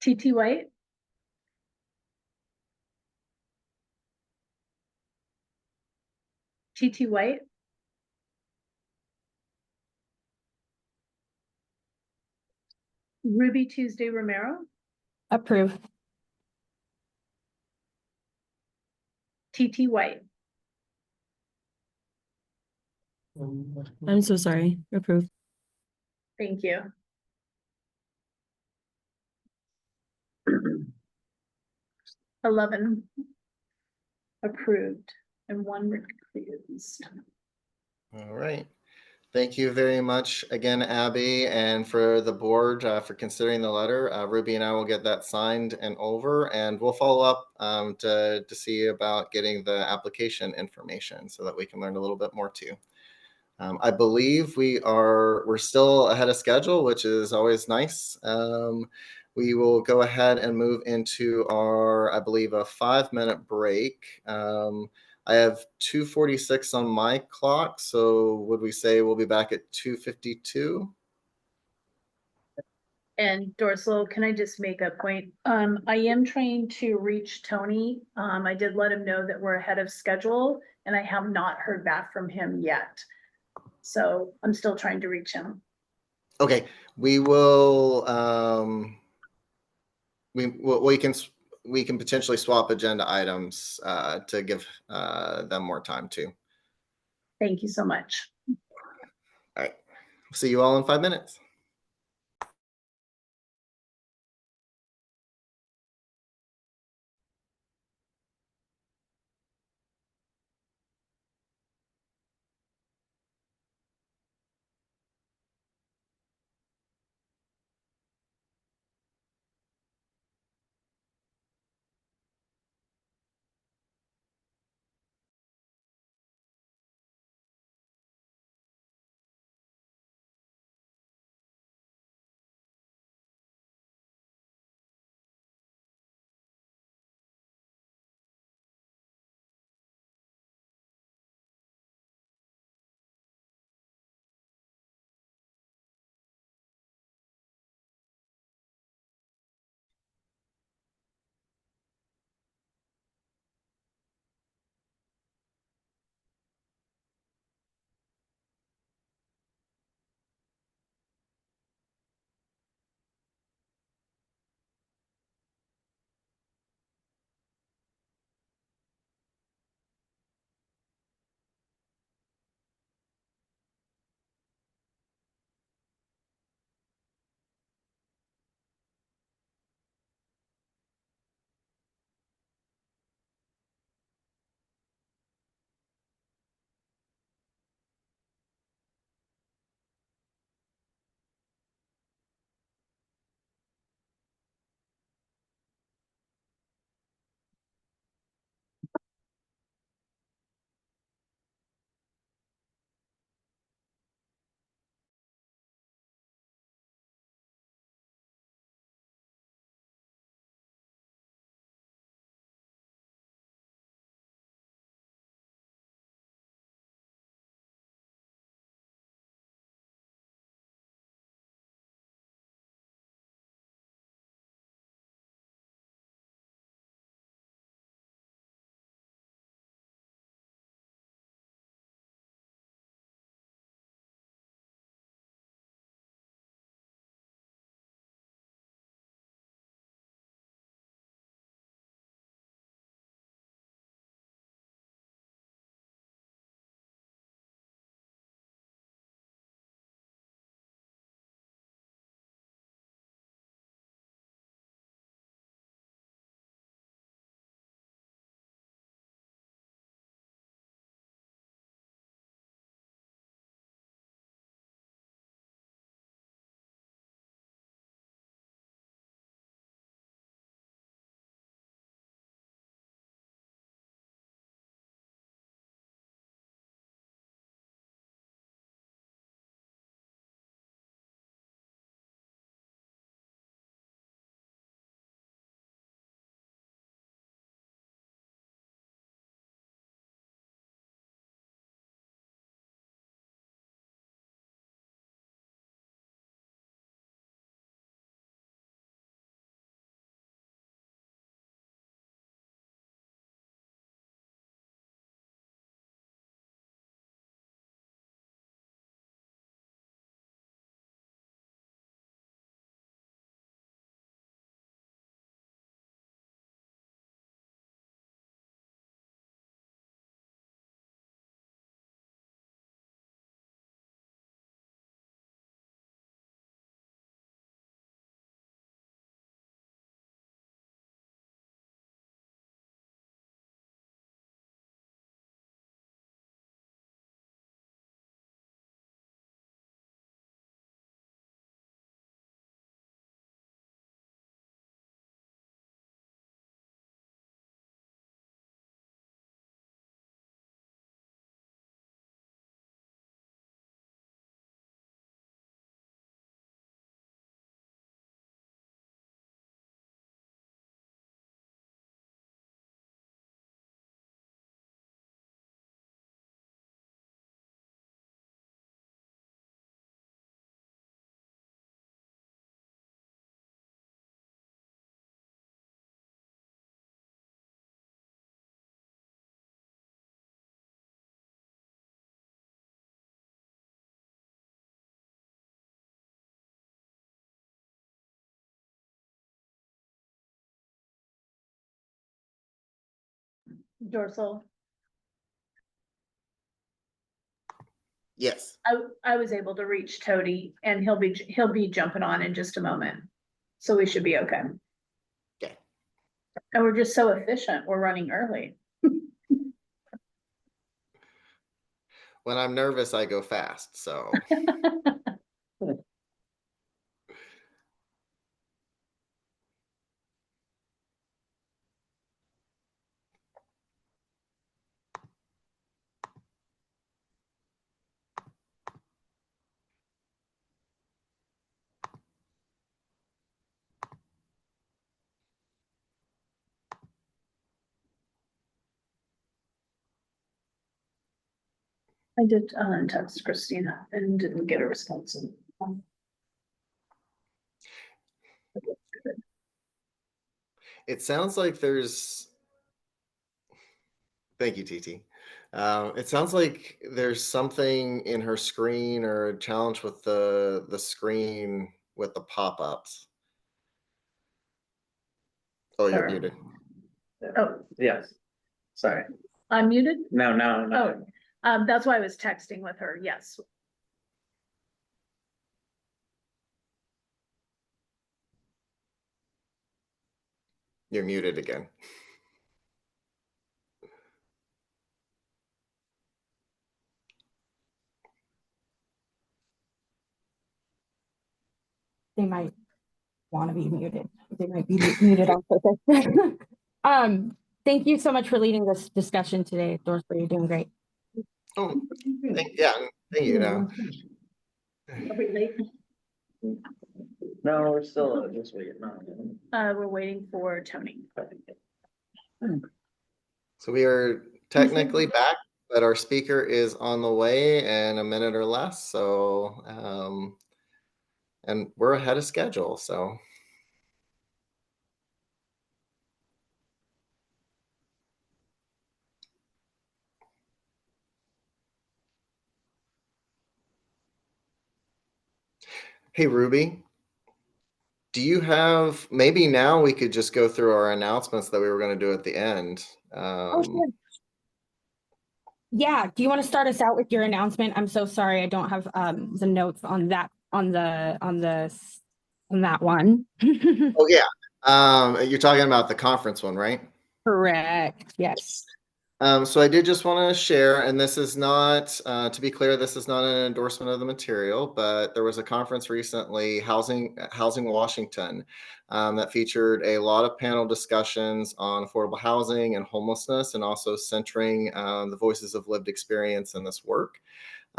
TT White, TT White, Ruby Tuesday Romero, Approve. TT White, I'm so sorry. Approve. thank you. Eleven approved and one recused. All right. Thank you very much again, Abby, and for the board for considering the letter. Ruby and I will get that signed and over, and we'll follow up to see about getting the application information so that we can learn a little bit more too. I believe we're still ahead of schedule, which is always nice. We will go ahead and move into our, I believe, a 5-minute break. I have 2:46 on my clock, so would we say we'll be back at 2:52? And Dorsal, can I just make a point? I am trying to reach Tony. I did let him know that we're ahead of schedule and I have not heard back from him yet. So I'm still trying to reach him. Okay, we will. We can potentially swap agenda items to give them more time too. Thank you so much. All right, see you all in 5 minutes. Dorsal. Yes. I was able to reach Tody and he'll be jumping on in just a moment. So we should be okay. Okay. And we're just so efficient. We're running early. When I'm nervous, I go fast. So I did text Christina and didn't get a response. it sounds like there's. Thank you, TT. It sounds like there's something in her screen or a challenge with the screen with the pop-ups. Oh, you're Sure. muted. Oh, Yes. Sorry. I'm muted? No, no, no. Oh, that's why I was texting with her. Yes. You're muted again. They might want to be muted. They might be muted on purpose. Thank you so much for leading this discussion today, Dorsey. You're doing great. Oh, thank you. No. Are we late? No, we're still just waiting on. We're waiting for Tony. So we are technically back, but our speaker is on the way in a minute or less. So, and we're ahead of schedule. So. Hey, Ruby, do you have, maybe now we could just go through our announcements that we were going to do at the end. Sure. Yeah, do you want to start us out with your announcement? I'm so sorry, I don't have the notes on that on that one. Oh yeah, you're talking about the conference one, right? Correct. Yes. So I did just want to share, and this is not, to be clear, this is not an endorsement of the material, but there was a conference recently, Housing Washington, that featured a lot of panel discussions on affordable housing and homelessness, and also centering the voices of lived experience in this work.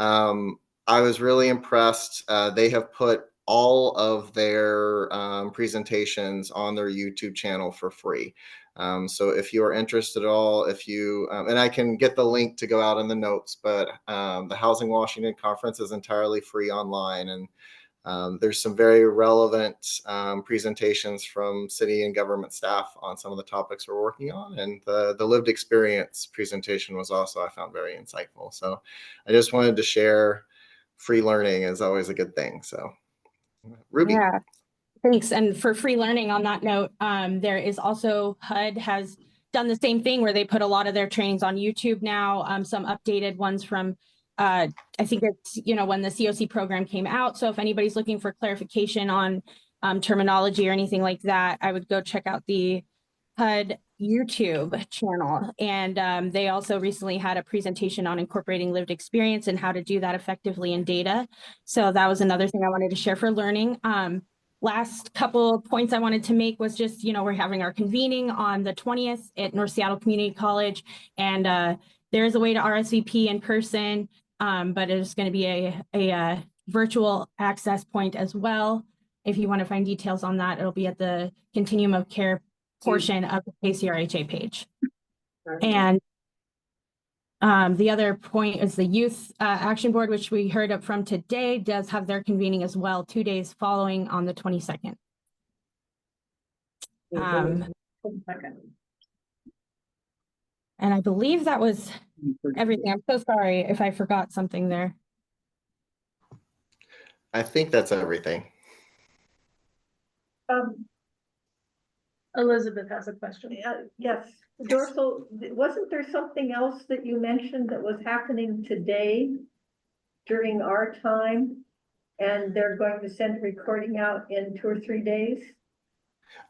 I was really impressed. They have put all of their presentations on their YouTube channel for free. So if you are interested at all, if you, and I can get the link to go out in the notes, but the Housing Washington conference is entirely free online. And there's some very relevant presentations from city and government staff on some of the topics we're working on. And the lived experience presentation was also, I found, very insightful. So I just wanted to share. Free learning is always a good thing. So Ruby. Yeah. Thanks. And for free learning on that note, there is also HUD has done the same thing where they put a lot of their trainings on YouTube now, some updated ones from, I think it's, when the COC program came out. So if anybody's looking for clarification on terminology or anything like that, I would go check out the HUD YouTube channel. And they also recently had a presentation on incorporating lived experience and how to do that effectively in data. So that was another thing I wanted to share for learning. Last couple points I wanted to make was just, we're having our convening on the 20th at North Seattle Community College, and there is a way to RSVP in person, but it's going to be a virtual access point as well. If you want to find details on that, it'll be at the Continuum of Care portion of the KCRHA page. And the other point is the Youth Action Board, which we heard up from today, does have their convening as well 2 days following on the 22nd. And I believe that was everything. I'm so sorry if I forgot something there. I think that's everything. Elizabeth has a question. Yes, Dorsal, wasn't there something else that you mentioned that was happening today during our time? And they're going to send a recording out in 2 or 3 days?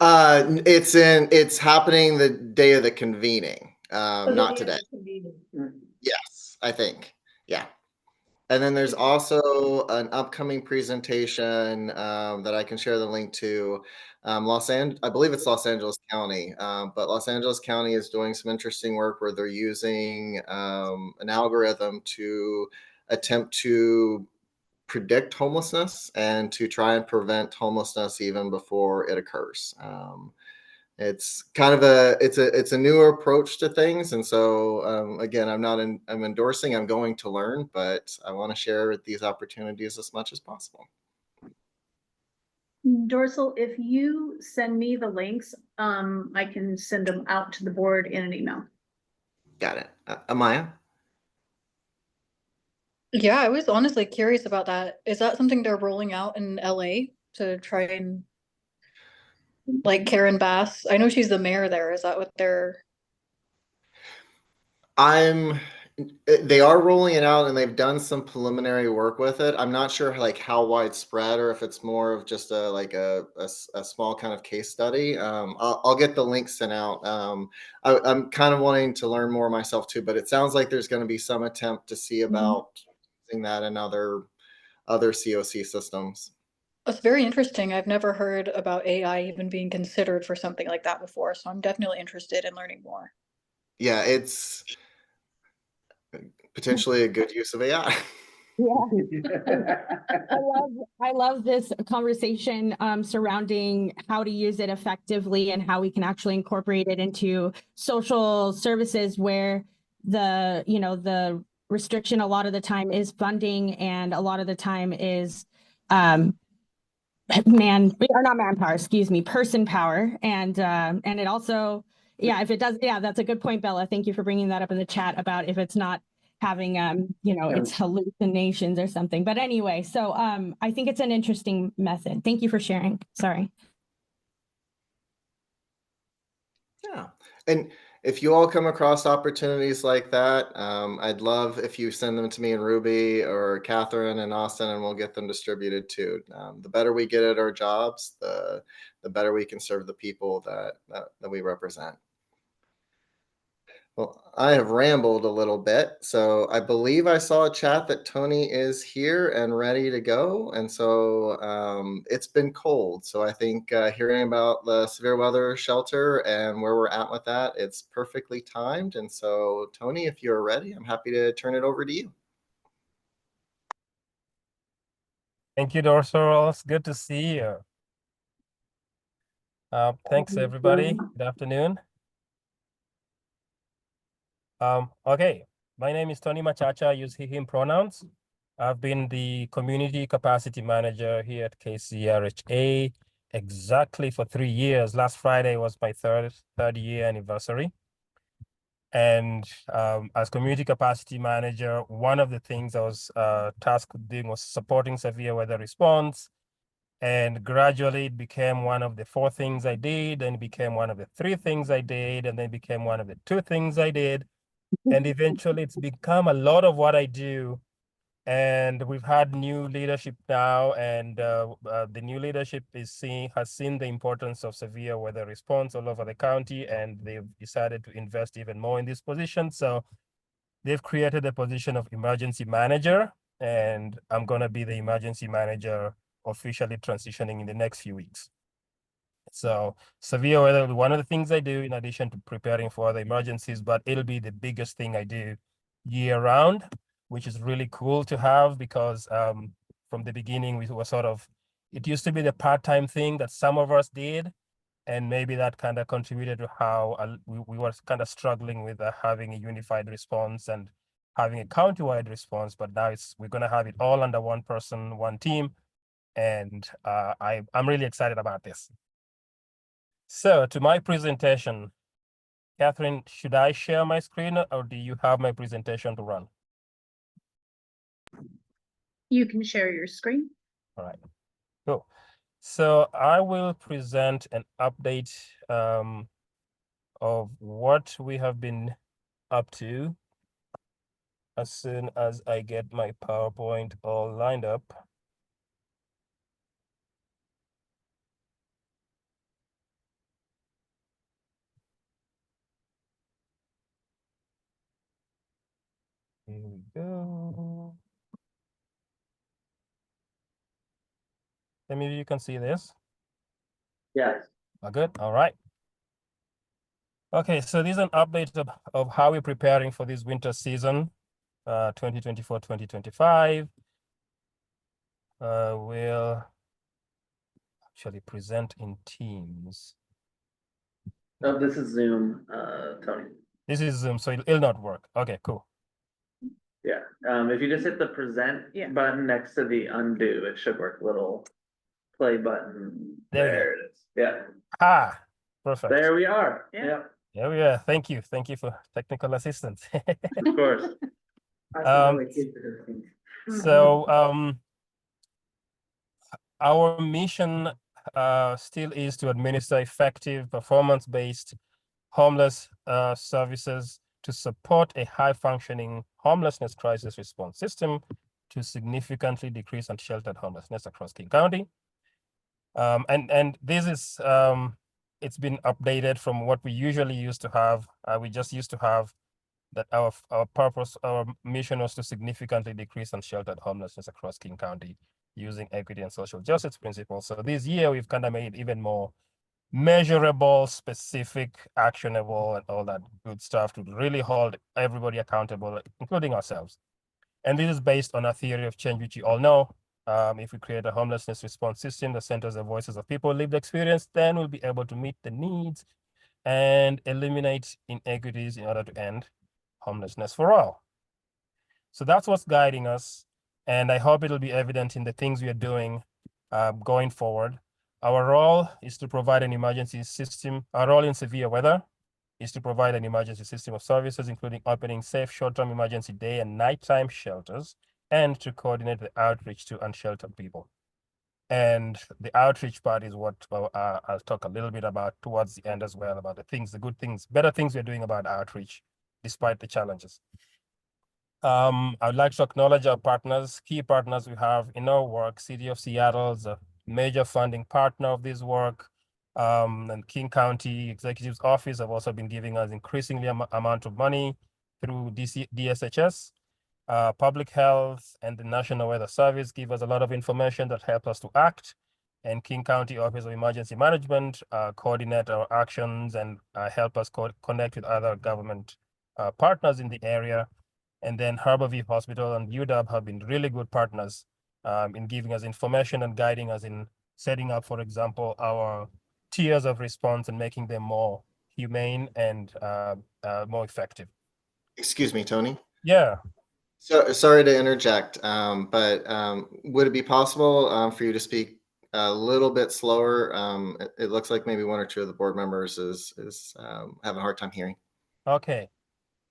It's happening the day of the convening, Oh, the not day of today. the convening. Yes, I think. Yeah. And then there's also an upcoming presentation that I can share the link to. I believe it's Los Angeles County, but Los Angeles County is doing some interesting work where they're using an algorithm to attempt to predict homelessness and to try and prevent homelessness even before it occurs. It's kind of it's a newer approach to things, and so again, I'm endorsing. I'm going to learn, but I want to share these opportunities as much as possible. Dorsal, if you send me the links, I can send them out to the board in an email. Got it. Amaya? Yeah, I was honestly curious about that. Is that something they're rolling out in LA to try and like Karen Bass? I know she's the mayor there. Is that what they're They are rolling it out and they've done some preliminary work with it. I'm not sure like how widespread or if it's more of just a small kind of case study. I'll get the link sent out. I'm kind of wanting to learn more myself too, but it sounds like there's going to be some attempt to see about using that in other COC systems. That's very interesting. I've never heard about AI even being considered for something like that before, so I'm definitely interested in learning more. Yeah, it's potentially a good use of AI. I love this conversation surrounding how to use it effectively and how we can actually incorporate it into social services where the restriction a lot of the time is funding and a lot of the time is person power. And it also, that's a good point, Bella. Thank you for bringing that up in the chat about if it's not having it's hallucinations or something. But anyway, so I think it's an interesting method. Thank you for sharing. Sorry. Yeah. And if you all come across opportunities like that, I'd love if you send them to me and Ruby or Catherine and Austin, and we'll get them distributed too. The better we get at our jobs, the better we can serve the people that we represent. Well, I have rambled a little bit, so I believe I saw a chat that Tony is here and ready to go. And so it's been cold. So I think hearing about the severe weather shelter and where we're at with that, it's perfectly timed. And so, Tony, if you're ready, I'm happy to turn it over to you. Thank you, Dorsal. It's good to see you. Thanks, everybody. Good afternoon. Okay, my name is Tony Machacha. I use he, him pronouns. I've been the community capacity manager here at KCRHA exactly for 3 years. Last Friday was my third year anniversary. And as community capacity manager, one of the things I was tasked with doing was supporting severe weather response. And gradually it became one of the 4 things I did, and it became one of the 3 things I did, and then became one of the 2 things I did. And eventually it's become a lot of what I do. And we've had new leadership now, and the new leadership has seen the importance of severe weather response all over the county, and they've decided to invest even more in this position. So they've created a position of emergency manager, and I'm going to be the emergency manager officially transitioning in the next few weeks. So severe weather, one of the things I do in addition to preparing for other emergencies, but it'll be the biggest thing I do year round, which is really cool to have because from the beginning we were it used to be the part-time thing that some of us did. And maybe that kind of contributed to how we were kind of struggling with having a unified response and having a countywide response. But now we're going to have it all under one person, one team. And I'm really excited about this. So to my presentation, Catherine, should I share my screen or do you have my presentation to run? You can share your screen. All right, cool. So I will present an update of what we have been up to as soon as I get my PowerPoint all lined up. Here we go. Maybe you can see this. Yes. Good. All right. Okay, so this is an update of how we're preparing for this winter season, 2024-2025. We'll actually present in Teams. Oh, this is Zoom, Tony. This is Zoom, so it'll not work. Okay, cool. Yeah, if you just hit the present Yeah. button next to the undo, it should work. Little play button. There we go. There it is. Yeah, Ah, perfect. there we are. Yeah. Yeah, There we are. Thank you. Thank you for technical assistance. of course. So our mission still is to administer effective performance-based homeless services to support a high-functioning homelessness crisis response system to significantly decrease unsheltered homelessness across King County. And this is it's been updated from what we usually used to have. We just used to have that our purpose, our mission was to significantly decrease unsheltered homelessness across King County using equity and social justice principles. So this year we've kind of made it even more measurable, specific, actionable, and all that good stuff to really hold everybody accountable, including ourselves. And this is based on a theory of change, which you all know. If we create a homelessness response system that centers the voices of people with lived experience, then we'll be able to meet the needs and eliminate inequities in order to end homelessness for all. So that's what's guiding us. And I hope it'll be evident in the things we are doing going forward. Our role is to provide an emergency system. Our role in severe weather is to provide an emergency system of services, including opening safe short-term emergency day and nighttime shelters, and to coordinate the outreach to unsheltered people. And the outreach part is what I'll talk a little bit about towards the end as well, about the things, the good things, better things we're doing about outreach, despite the challenges. I would like to acknowledge our partners, key partners we have in our work. City of Seattle is a major funding partner of this work. And King County Executive's Office have also been giving us increasingly amount of money through DSHS. Public Health and the National Weather Service give us a lot of information that helps us to act. And King County Office of Emergency Management coordinate our actions and help us connect with other government partners in the area. And then Harborview Hospital and UW have been really good partners in giving us information and guiding us in setting up, for example, our tiers of response and making them more humane and more effective. Excuse me, Tony. Yeah. So sorry to interject, but would it be possible for you to speak a little bit slower? It looks like maybe one or two of the board members is having a hard time hearing. Okay.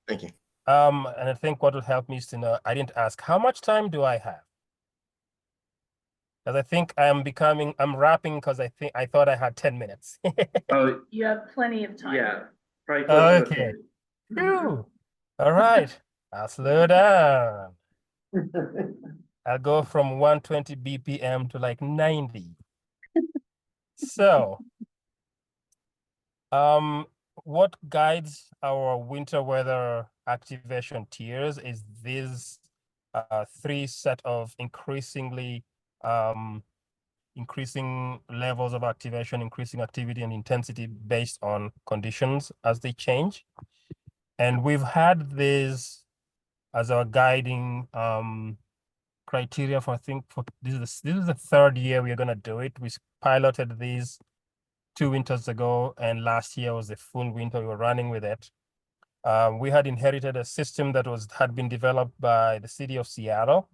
Thank you. And I think what will help me is to know, I didn't ask, how much time do I have? Because I think I'm wrapping because I thought I had 10 minutes. Oh, You have plenty of time. yeah. Probably closer to Okay. 30. Phew. All right. I'll slow down. I'll go from 120 BPM to like 90. So, what guides our winter weather activation tiers is these three set of increasing levels of activation, increasing activity and intensity based on conditions as they change. And we've had this as our guiding criteria for, I think, for this is the third year we're going to do it. We piloted these 2 winters ago, and last year was the full winter we were running with it. We had inherited a system that had been developed by the city of Seattle,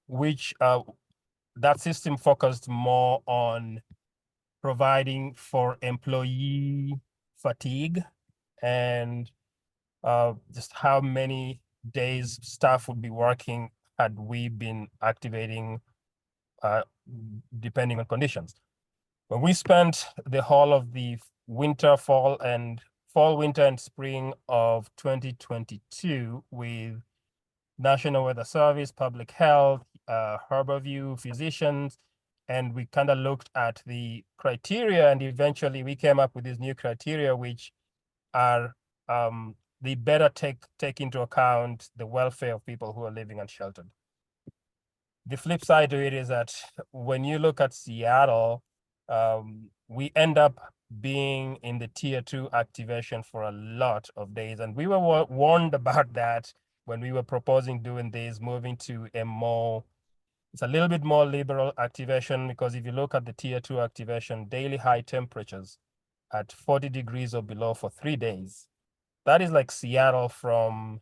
which that system focused more on providing for employee fatigue and just how many days staff would be working had we been activating depending on conditions. But we spent the whole of the winter, fall, winter, and spring of 2022 with National Weather Service, Public Health, Harborview, physicians, and we kind of looked at the criteria, and eventually we came up with these new criteria, which are they better take into account the welfare of people who are living unsheltered. The flip side to it is that when you look at Seattle, we end up being in the tier 2 activation for a lot of days. And we were warned about that when we were proposing doing this, moving to it's a little bit more liberal activation, because if you look at the tier 2 activation, daily high temperatures at 40 degrees or below for 3 days, that is like Seattle from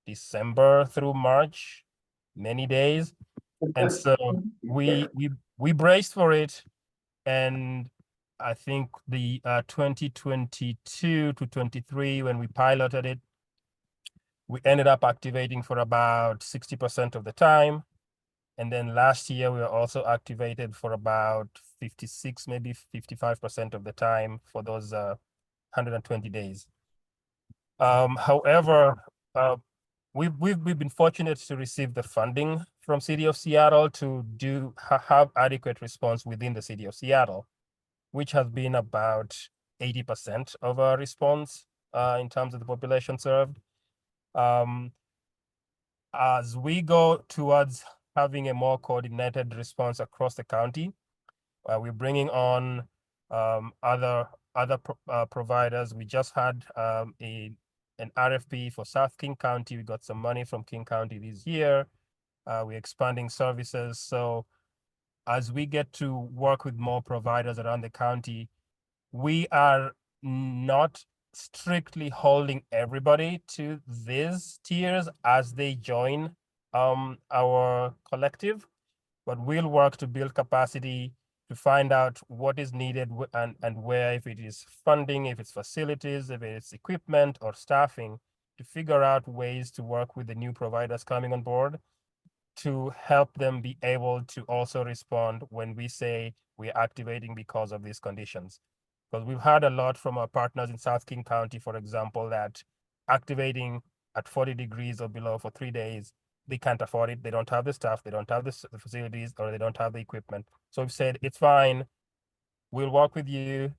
December through March, many days. And so we braced for it, and I think the 2022 to 23, when we piloted it, we ended up activating for about 60% of the time. And then last year, we were also activated for about 56, maybe 55% of the time for those 120 days. However, we've been fortunate to receive the funding from City of Seattle to have adequate response within the City of Seattle, which has been about 80% of our response in terms of the population served. As we go towards having a more coordinated response across the county, we're bringing on other providers. We just had an RFP for South King County. We got some money from King County this year. We're expanding services. So as we get to work with more providers around the county, we are not strictly holding everybody to these tiers as they join our collective, but we'll work to build capacity to find out what is needed and where, if it is funding, if it's facilities, if it's equipment or staffing, to figure out ways to work with the new providers coming on board to help them be able to also respond when we say we're activating because of these conditions. Because we've heard a lot from our partners in South King County, for example, that activating at 40 degrees or below for 3 days, they can't afford it. They don't have the staff, they don't have the facilities, or they don't have the equipment. So we've said, it's fine. We'll work with you,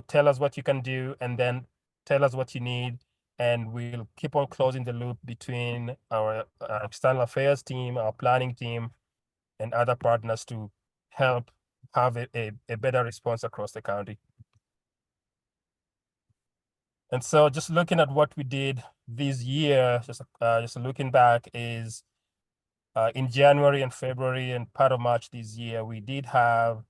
tell us what you can do, and then tell us what you need. And we'll keep on closing the loop between our external affairs team, our planning team, and other partners to help have a better response across the county. And so just looking at what we did this year, just looking back, is in January and February and part of March this year, we did have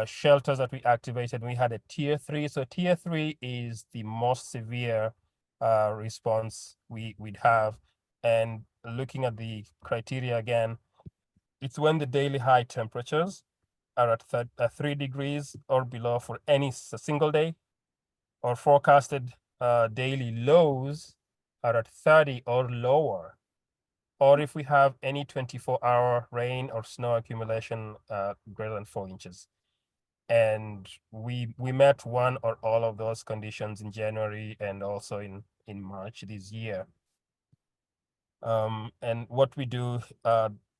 shelters that we activated. We had a tier 3. So tier 3 is the most severe response we'd have. And looking at the criteria again, it's when the daily high temperatures are at 3 degrees or below for any single day, or forecasted daily lows are at 30 or lower, or if we have any 24-hour rain or snow accumulation greater than 4 inches. And we met one or all of those conditions in January and also in March this year. And what we do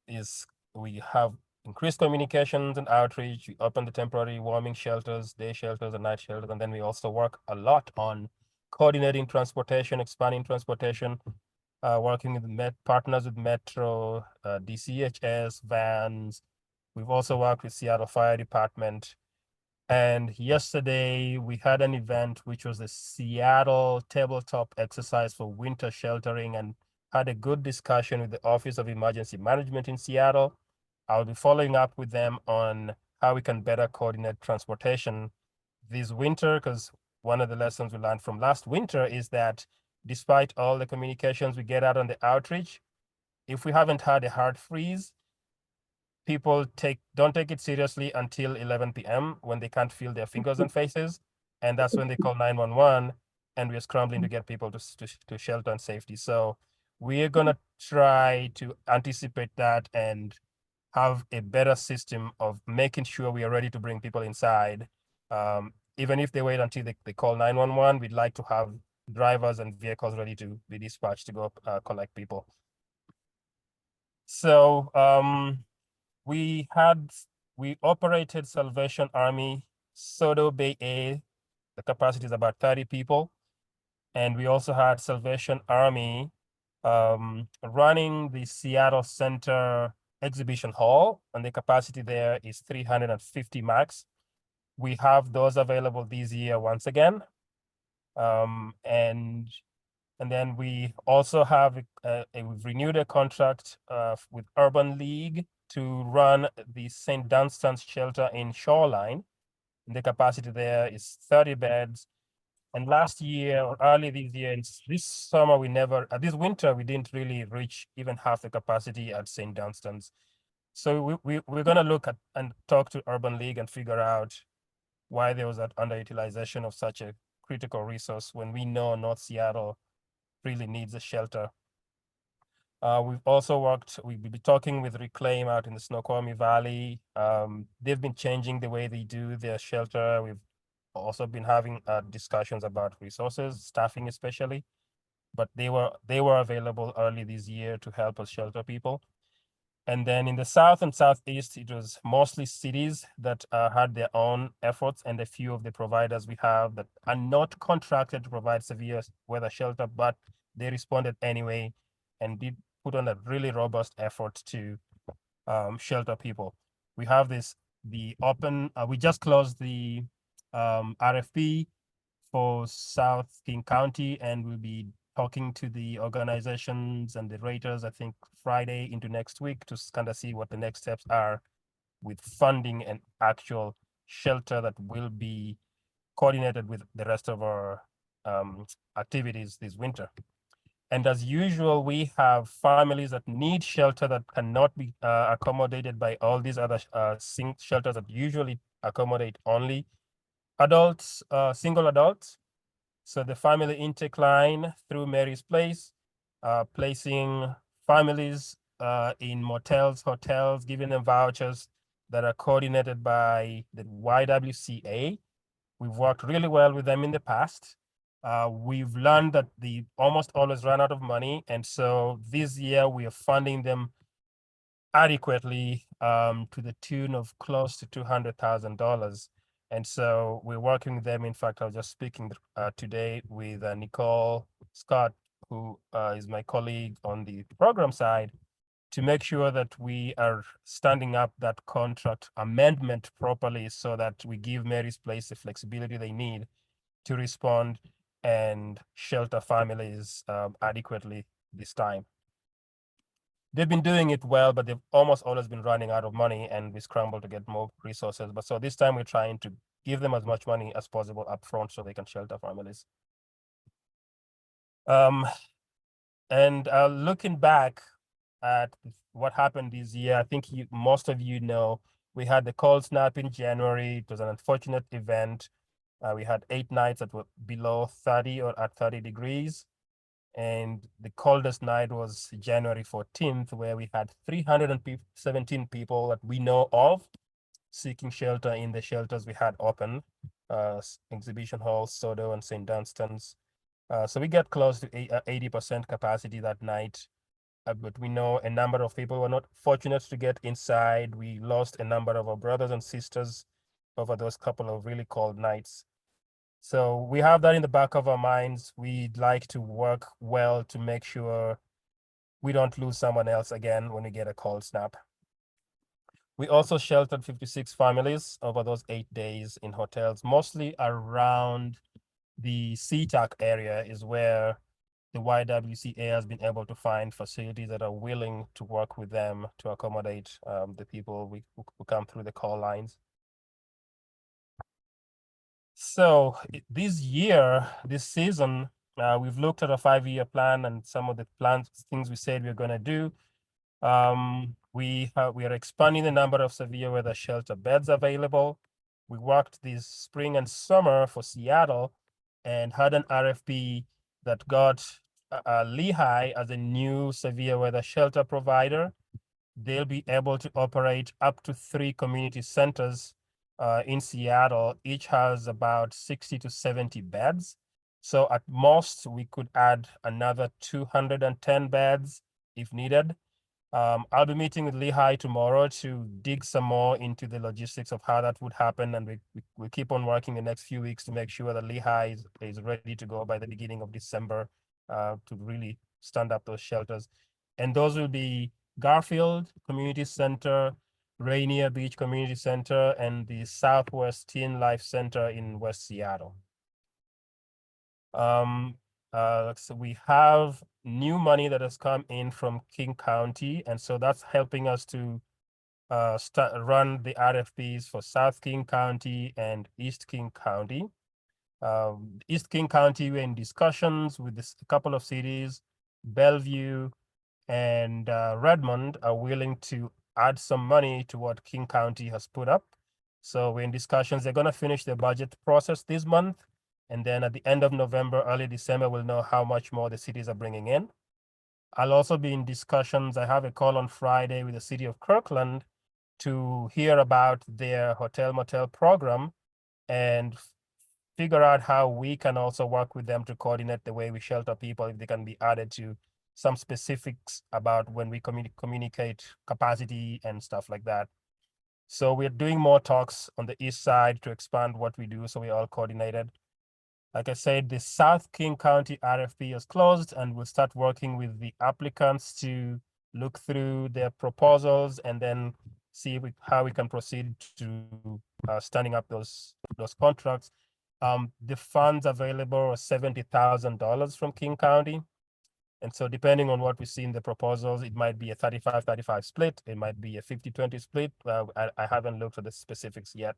is we have increased communications and outreach. We open the temporary warming shelters, day shelters and night shelters. And then we also work a lot on coordinating transportation, expanding transportation, working with partners with Metro, DCHS, vans. We've also worked with Seattle Fire Department. And yesterday we had an event, which was the Seattle tabletop exercise for winter sheltering, and had a good discussion with the Office of Emergency Management in Seattle. I'll be following up with them on how we can better coordinate transportation this winter, because one of the lessons we learned from last winter is that despite all the communications we get out on the outreach, if we haven't had a hard freeze, people don't take it seriously until 11 p.m. when they can't feel their fingers and faces. And that's when they call 911, and we're scrambling to get people to shelter and safety. So we're gonna try to anticipate that and have a better system of making sure we are ready to bring people inside. Even if they wait until they call 911, we'd like to have drivers and vehicles ready to be dispatched to go collect people. So we operated Salvation Army, Sodo Bay A. The capacity is about 30 people. And we also had Salvation Army running the Seattle Center Exhibition Hall, and the capacity there is 350 max. We have those available this year once again. And then we also have we've renewed a contract with Urban League to run the St. Dunstan's shelter in Shoreline. And the capacity there is 30 beds. And last year or early this year, this summer, this winter, we didn't really reach even half the capacity at St. Dunstan's. So we're going to look at and talk to Urban League and figure out why there was that underutilization of such a critical resource when we know North Seattle really needs a shelter. We've been talking with Reclaim out in the Snoqualmie Valley. They've been changing the way they do their shelter. We've also been having discussions about resources, staffing especially, but they were available early this year to help us shelter people. And then in the South and Southeast, it was mostly cities that had their own efforts, and a few of the providers we have that are not contracted to provide severe weather shelter, but they responded anyway and did put on a really robust effort to shelter people. We have we just closed the RFP for South King County, and we'll be talking to the organizations and the raters, I think Friday into next week, to kind of see what the next steps are with funding an actual shelter that will be coordinated with the rest of our activities this winter. And as usual, we have families that need shelter that cannot be accommodated by all these other shelters that usually accommodate only adults, single adults. So the family intake line through Mary's Place, placing families in motels, hotels, giving them vouchers that are coordinated by the YWCA. We've worked really well with them in the past. We've learned that they almost always run out of money. And so this year we are funding them adequately to the tune of close to $200,000. And so we're working with them. In fact, I was just speaking today with Nicole Scott, who is my colleague on the program side, to make sure that we are standing up that contract amendment properly so that we give Mary's Place the flexibility they need to respond and shelter families adequately this time. They've been doing it well, but they've almost always been running out of money, and we scramble to get more resources. But so this time we're trying to give them as much money as possible up front so they can shelter families. And looking back at what happened this year, I think most of you know, we had the cold snap in January. It was an unfortunate event. We had 8 nights that were below 30 or at 30 degrees. And the coldest night was January 14th, where we had 317 people that we know of seeking shelter in the shelters we had open, Exhibition Hall, Sodo, and St. Dunstan's. So we get close to 80% capacity that night. But we know a number of people were not fortunate to get inside. We lost a number of our brothers and sisters over those couple of really cold nights. So we have that in the back of our minds. We'd like to work well to make sure we don't lose someone else again when we get a cold snap. We also sheltered 56 families over those 8 days in hotels, mostly around the SeaTac area is where the YWCA has been able to find facilities that are willing to work with them to accommodate the people who come through the call lines. So this season, we've looked at a 5-year plan and some of the things we said we're going to do. We are expanding the number of severe weather shelter beds available. We worked this spring and summer for Seattle and had an RFP that got Lehigh as a new severe weather shelter provider. they'll be able to operate up to 3 community centers in Seattle. Each has about 60 to 70 beds. So at most, we could add another 210 beds if needed. I'll be meeting with Lehigh tomorrow to dig some more into the logistics of how that would happen. And we keep on working the next few weeks to make sure that Lehigh is ready to go by the beginning of December to really stand up those shelters. And those will be Garfield Community Center, Rainier Beach Community Center, and the Southwest Teen Life Center in West Seattle. So we have new money that has come in from King County, and so that's helping us to run the RFPs for South King County and East King County. East King County, we're in discussions with a couple of cities. Bellevue and Redmond are willing to add some money to what King County has put up. So we're in discussions. They're going to finish their budget process this month. And then at the end of November, early December, we'll know how much more the cities are bringing in. I'll also be in discussions. I have a call on Friday with the city of Kirkland to hear about their hotel motel program and figure out how we can also work with them to coordinate the way we shelter people, if they can be added to some specifics about when we communicate capacity and stuff like that. So we're doing more talks on the east side to expand what we do, so we're all coordinated. Like I said, the South King County RFP is closed, and we'll start working with the applicants to look through their proposals and then see how we can proceed to standing up those contracts. The funds available are $70,000 from King County. And so depending on what we see in the proposals, it might be a 35-35 split. It might be a 50-20 split. I haven't looked at the specifics yet.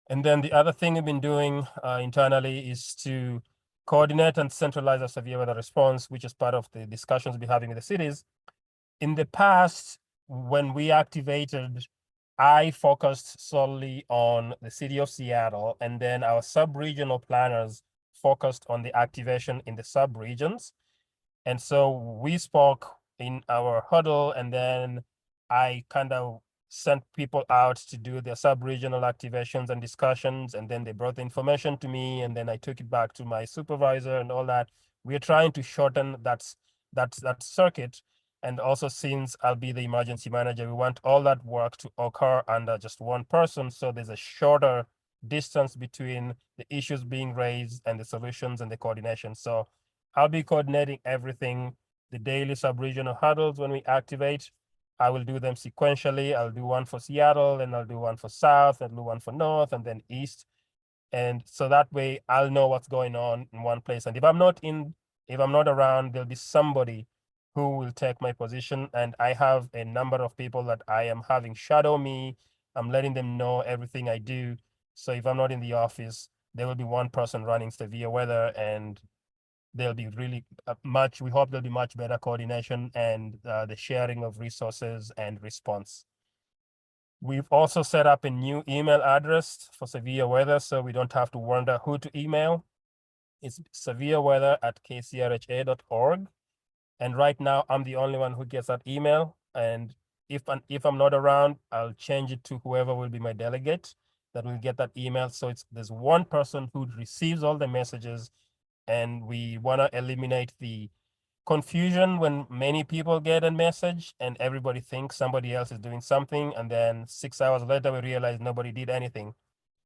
And then the other thing we've been doing internally is to coordinate and centralize our severe weather response, which is part of the discussions we're having with the cities. In the past, when we activated, I focused solely on the city of Seattle, and then our sub-regional planners focused on the activation in the sub-regions. And so we spoke in our huddle, and then I kind of sent people out to do their sub-regional activations and discussions, and then they brought the information to me, and then I took it back to my supervisor and all that. We're trying to shorten that circuit. And also, since I'll be the emergency manager, we want all that work to occur under just one person. So there's a shorter distance between the issues being raised and the solutions and the coordination. So I'll be coordinating everything, the daily sub-regional huddles when we activate. I will do them sequentially. I'll do one for Seattle, and I'll do one for South, and do one for North, and then East. And so that way I'll know what's going on in one place. And if I'm not around, there'll be somebody who will take my position. And I have a number of people that I am having shadow me. I'm letting them know everything I do. So if I'm not in the office, there will be one person running severe weather, and there'll be really we hope there'll be much better coordination and the sharing of resources and response. We've also set up a new email address for severe weather, so we don't have to wonder who to email. It's severeweather@kcrha.org. And right now, I'm the only one who gets that email. And if I'm not around, I'll change it to whoever will be my delegate that will get that email. So there's one person who receives all the messages, and we want to eliminate the confusion when many people get a message and everybody thinks somebody else is doing something, and then 6 hours later we realize nobody did anything.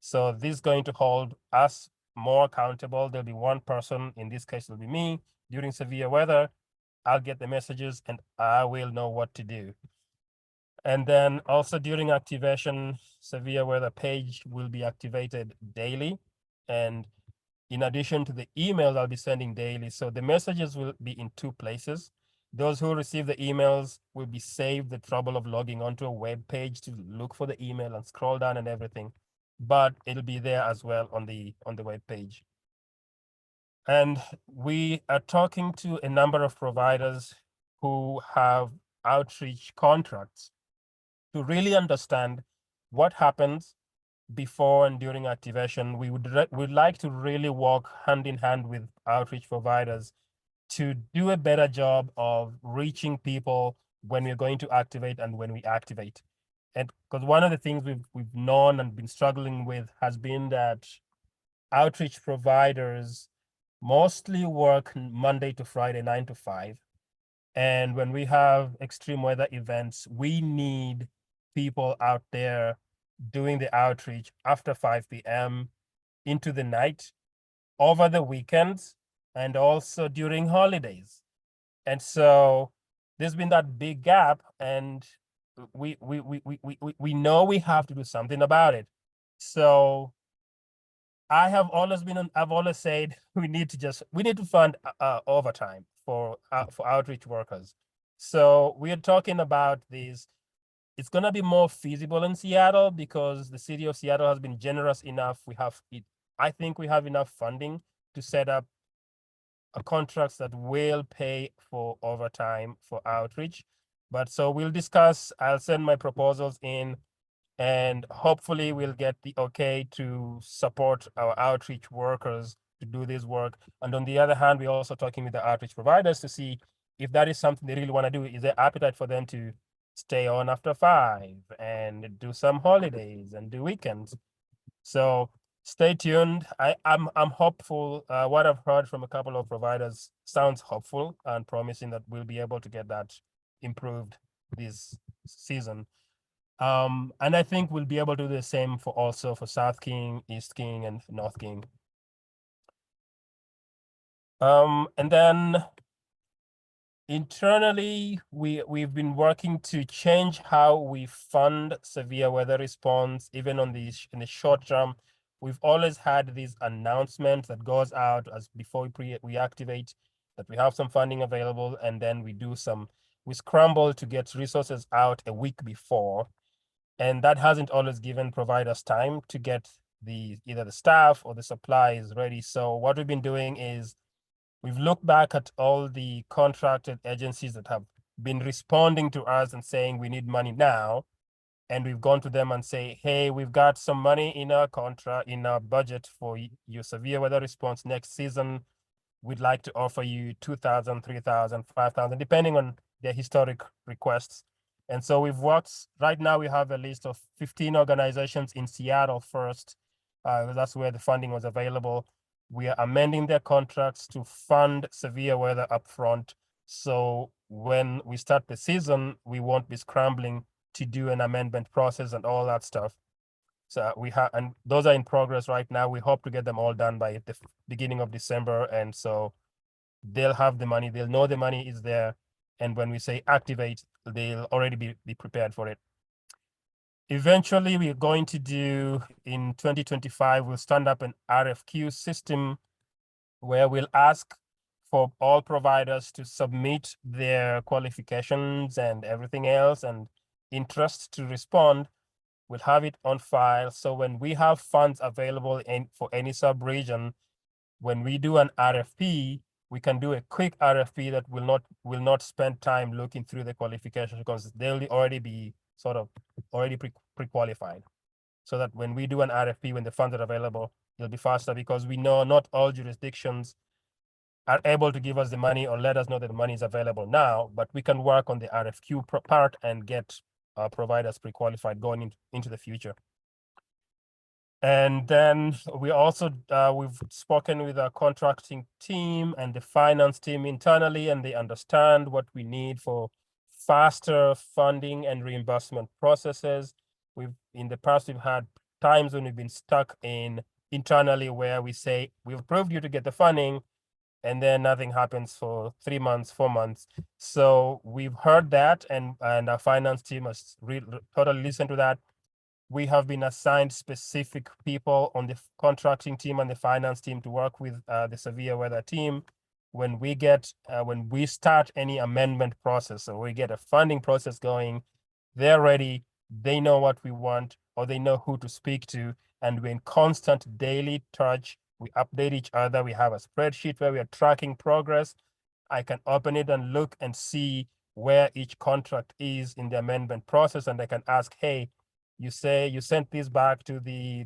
So this is going to hold us more accountable. There'll be one person, in this case it'll be me, during severe weather. I'll get the messages and I will know what to do. And then also during activation, severe weather page will be activated daily. And in addition to the emails I'll be sending daily, so the messages will be in two places. Those who receive the emails will be saved the trouble of logging onto a web page to look for the email and scroll down and everything, but it'll be there as well on the web page. And we are talking to a number of providers who have outreach contracts to really understand what happens before and during activation. We would like to really work hand in hand with outreach providers to do a better job of reaching people when we're going to activate and when we activate. And because one of the things we've known and been struggling with has been that outreach providers mostly work Monday to Friday, 9 to 5. And when we have extreme weather events, we need people out there doing the outreach after 5 p.m. into the night, over the weekends, and also during holidays. And so there's been that big gap, and we know we have to do something about it. So I've always said we need to fund overtime for outreach workers. So we're talking about this. It's gonna be more feasible in Seattle because the city of Seattle has been generous enough. I think we have enough funding to set up contracts that will pay for overtime for outreach. But so we'll discuss. I'll send my proposals in, and hopefully we'll get the okay to support our outreach workers to do this work. And on the other hand, we're also talking with the outreach providers to see if that is something they really want to do. Is there appetite for them to stay on after 5 and do some holidays and do weekends? So stay tuned. I'm hopeful. What I've heard from a couple of providers sounds hopeful and promising that we'll be able to get that improved this season. And I think we'll be able to do the same for South King, East King, and North King. And then internally, we've been working to change how we fund severe weather response, even in the short term. We've always had these announcements that goes out as before we activate that we have some funding available, and then we scramble to get resources out a week before. And that hasn't always given providers time to get either the staff or the supplies ready. So what we've been doing is we've looked back at all the contracted agencies that have been responding to us and saying we need money now. And we've gone to them and say, hey, we've got some money in our budget for your severe weather response next season. We'd like to offer you 2,000, 3,000, 5,000, depending on their historic requests. And so right now we have a list of 15 organizations in Seattle first. That's where the funding was available. We are amending their contracts to fund severe weather upfront. So when we start the season, we won't be scrambling to do an amendment process and all that stuff. So and those are in progress right now. We hope to get them all done by the beginning of December. And so they'll have the money, they'll know the money is there. And when we say activate, they'll already be prepared for it. Eventually, we're going to do in 2025, we'll stand up an RFQ system where we'll ask for all providers to submit their qualifications and everything else and interest to respond. We'll have it on file. So when we have funds available for any sub-region, when we do an RFP, we can do a quick RFP that will not spend time looking through the qualifications because they'll already be already pre-qualified. So that when we do an RFP, when the funds are available, it'll be faster because we know not all jurisdictions are able to give us the money or let us know that the money is available now, but we can work on the RFQ part and get providers pre-qualified going into the future. And then we also, we've spoken with our contracting team and the finance team internally, and they understand what we need for faster funding and reimbursement processes. In the past, we've had times when we've been stuck internally where we say, we've approved you to get the funding, and then nothing happens for 3 months, 4 months. So we've heard that, and our finance team has totally listened to that. We have been assigned specific people on the contracting team and the finance team to work with the severe weather team. When we start any amendment process or we get a funding process going, they're ready, they know what we want, or they know who to speak to, and we're in constant daily touch. We update each other. We have a spreadsheet where we are tracking progress. I can open it and look and see where each contract is in the amendment process, and I can ask, hey, you say you sent this back to the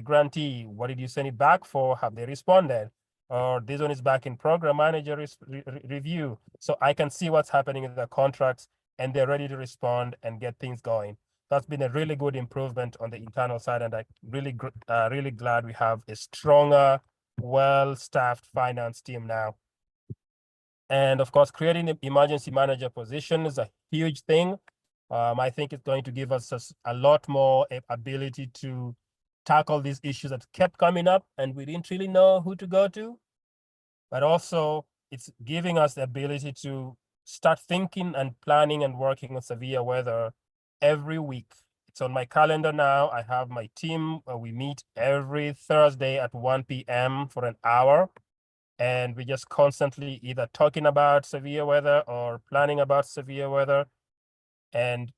grantee. What did you send it back for? Have they responded? Or this one is back in program manager review. So I can see what's happening in the contracts and they're ready to respond and get things going. That's been a really good improvement on the internal side, and I'm really glad we have a stronger, well-staffed finance team now. And of course, creating an emergency manager position is a huge thing. I think it's going to give us a lot more ability to tackle these issues that kept coming up and we didn't really know who to go to. But also, it's giving us the ability to start thinking and planning and working on severe weather every week. It's on my calendar now. I have my team. We meet every Thursday at 1 p.m. for an hour. And we just constantly either talking about severe weather or planning about severe weather. And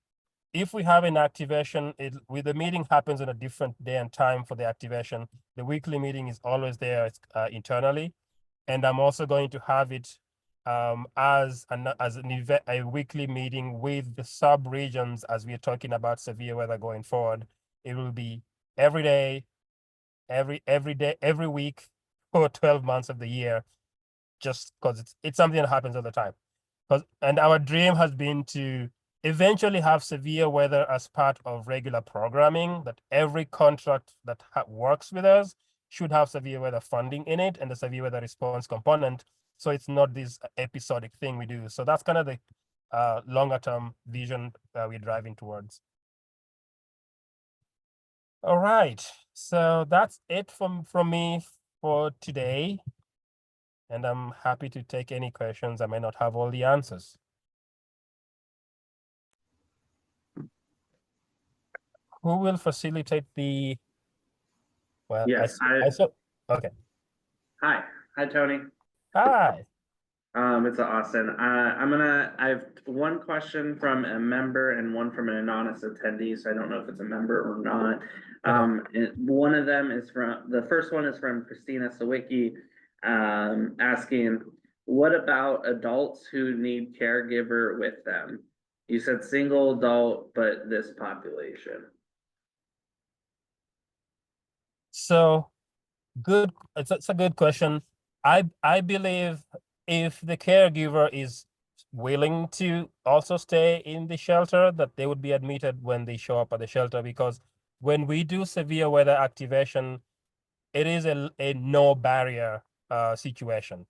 if we have an activation, the meeting happens on a different day and time for the activation. The weekly meeting is always there internally. And I'm also going to have it as an event, a weekly meeting with the sub-regions as we're talking about severe weather going forward. It will be every day, every day, every week for 12 months of the year, just because it's something that happens all the time. And our dream has been to eventually have severe weather as part of regular programming, that every contract that works with us should have severe weather funding in it and the severe weather response component. So it's not this episodic thing we do. So that's kind of the longer term vision we're driving towards. All right, so that's it from me for today. And I'm happy to take any questions. I may not have all the answers. Who will facilitate the, well, Yes, okay. Hi, Tony. Hi. It's Austin. I have one question from a member and one from an anonymous attendee, so I don't know if it's a member or not. One of them is the first one is from Christina Sawicki, asking, what about adults who need caregiver with them? You said single adult, but this population. So good. It's a good question. I believe if the caregiver is willing to also stay in the shelter, that they would be admitted when they show up at the shelter, because when we do severe weather activation, it is a no barrier situation.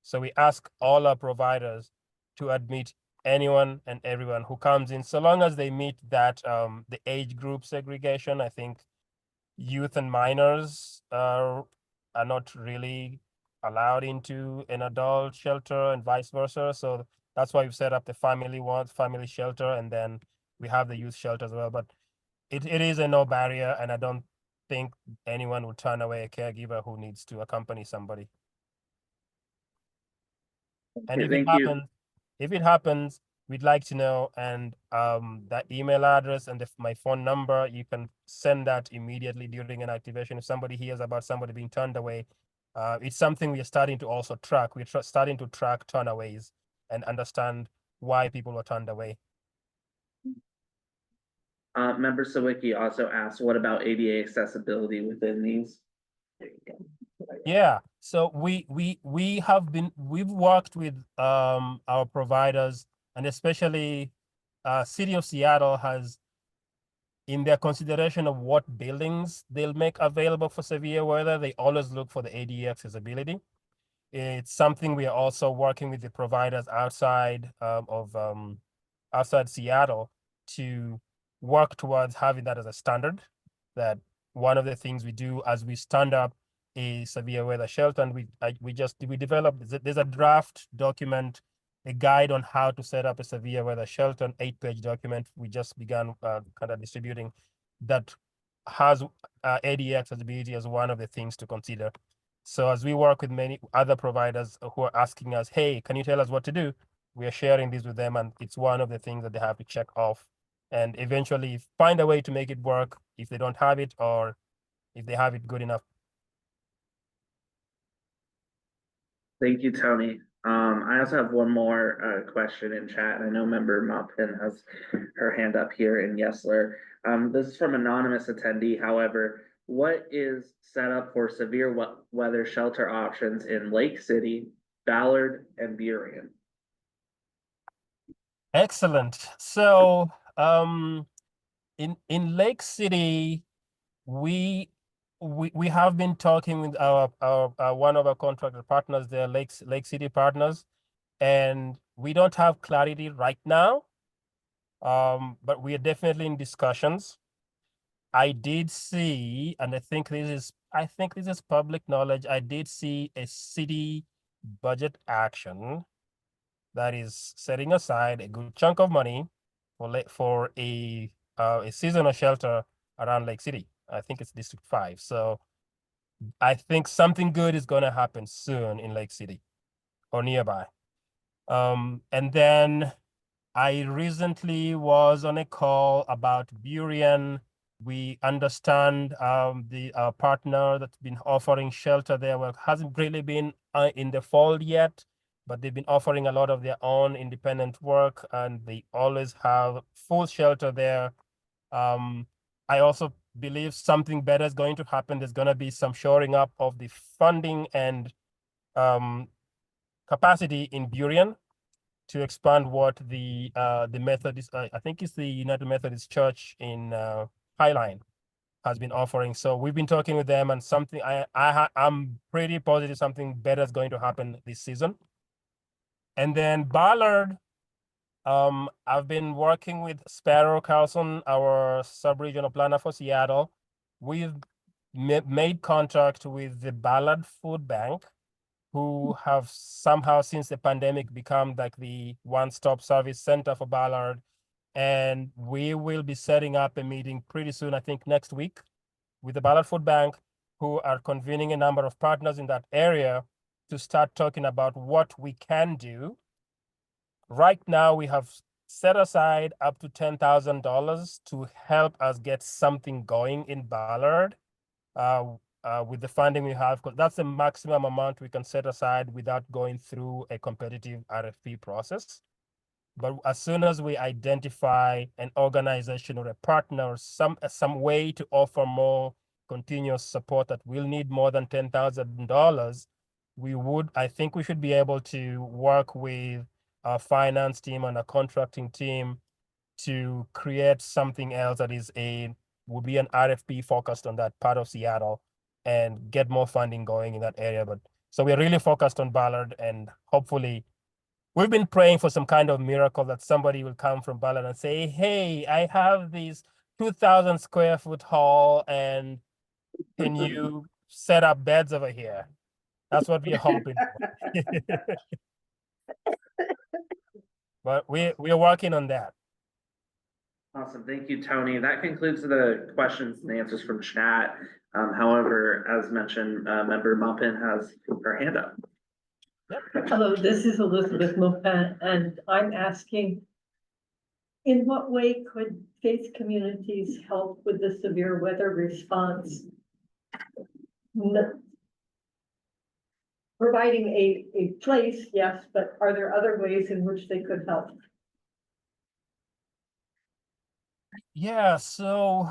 So we ask all our providers to admit anyone and everyone who comes in, so long as they meet that the age group segregation. I think youth and minors are not really allowed into an adult shelter and vice versa. So that's why we've set up the family shelter, and then we have the youth shelter as well. But it is a no barrier, and I don't think anyone would turn away a caregiver who needs to accompany somebody. And if it happens, we'd like to know, and that email address and my phone number, you can send that immediately during an activation. If somebody hears about somebody being turned away, it's something we are starting to also track. We're starting to track turnaways and understand why people were turned away. Member Sawicki also asked, what about ADA accessibility within these? Yeah, so we've worked with our providers, and especially City of Seattle has, in their consideration of what buildings they'll make available for severe weather, they always look for the ADA accessibility. It's something we are also working with the providers outside outside Seattle to work towards having that as a standard. That one of the things we do as we stand up a severe weather shelter, and we developed, there's a draft document, a guide on how to set up a severe weather shelter, an 8-page document we just began kind of distributing, that has ADA accessibility as one of the things to consider. So as we work with many other providers who are asking us, hey, can you tell us what to do? We are sharing this with them, and it's one of the things that they have to check off and eventually find a way to make it work if they don't have it, or if they have it good enough. Thank you, Tony. I also have one more question in chat. I know member Maupin has her hand up here in Yesler. This is from anonymous attendee. However, what is set up for severe weather shelter options in Lake City, Ballard, and Burien? Excellent. So in Lake City, we have been talking with our one of our contractor partners there, Lake City Partners, and we don't have clarity right now. But we are definitely in discussions. I did see, and I think this is public knowledge. I did see a city budget action that is setting aside a good chunk of money for a seasonal shelter around Lake City. I think it's District 5. So I think something good is going to happen soon in Lake City or nearby. And then I recently was on a call about Burien. We understand the partner that's been offering shelter there. Well, hasn't really been in the fold yet, but they've been offering a lot of their own independent work, and they always have full shelter there. I also believe something better is going to happen. There's going to be some shoring up of the funding and capacity in Burien to expand what the Methodist, I think it's the United Methodist Church in Highline has been offering. So we've been talking with them, and something I'm pretty positive something better is going to happen this season. And then Ballard, I've been working with Sparrow Carlson, our sub-regional planner for Seattle. We've made contact with the Ballard Food Bank, who have somehow since the pandemic become like the one-stop service center for Ballard. And we will be setting up a meeting pretty soon, I think next week, with the Ballard Food Bank, who are convening a number of partners in that area to start talking about what we can do. Right now, we have set aside up to $10,000 to help us get something going in Ballard. With the funding we have, because that's the maximum amount we can set aside without going through a competitive RFP process. But as soon as we identify an organization or a partner or some way to offer more continuous support that will need more than $10,000, I think we should be able to work with our finance team and a contracting team to create something else that would be an RFP focused on that part of Seattle and get more funding going in that area. But so we're really focused on Ballard, and hopefully we've been praying for some kind of miracle that somebody will come from Ballard and say, hey, I have these 2,000 square foot hall, and can you set up beds over here? That's what we're hoping for. But we're working on that. Awesome. Thank you, Tony. That concludes the questions and answers from chat. However, as mentioned, member Mumpin has her hand up. Yep. Hello, this is Elizabeth Mumpin, and I'm asking, in what way could faith communities help with the severe weather response? Providing a place, yes, but are there other ways in which they could help? Yeah, so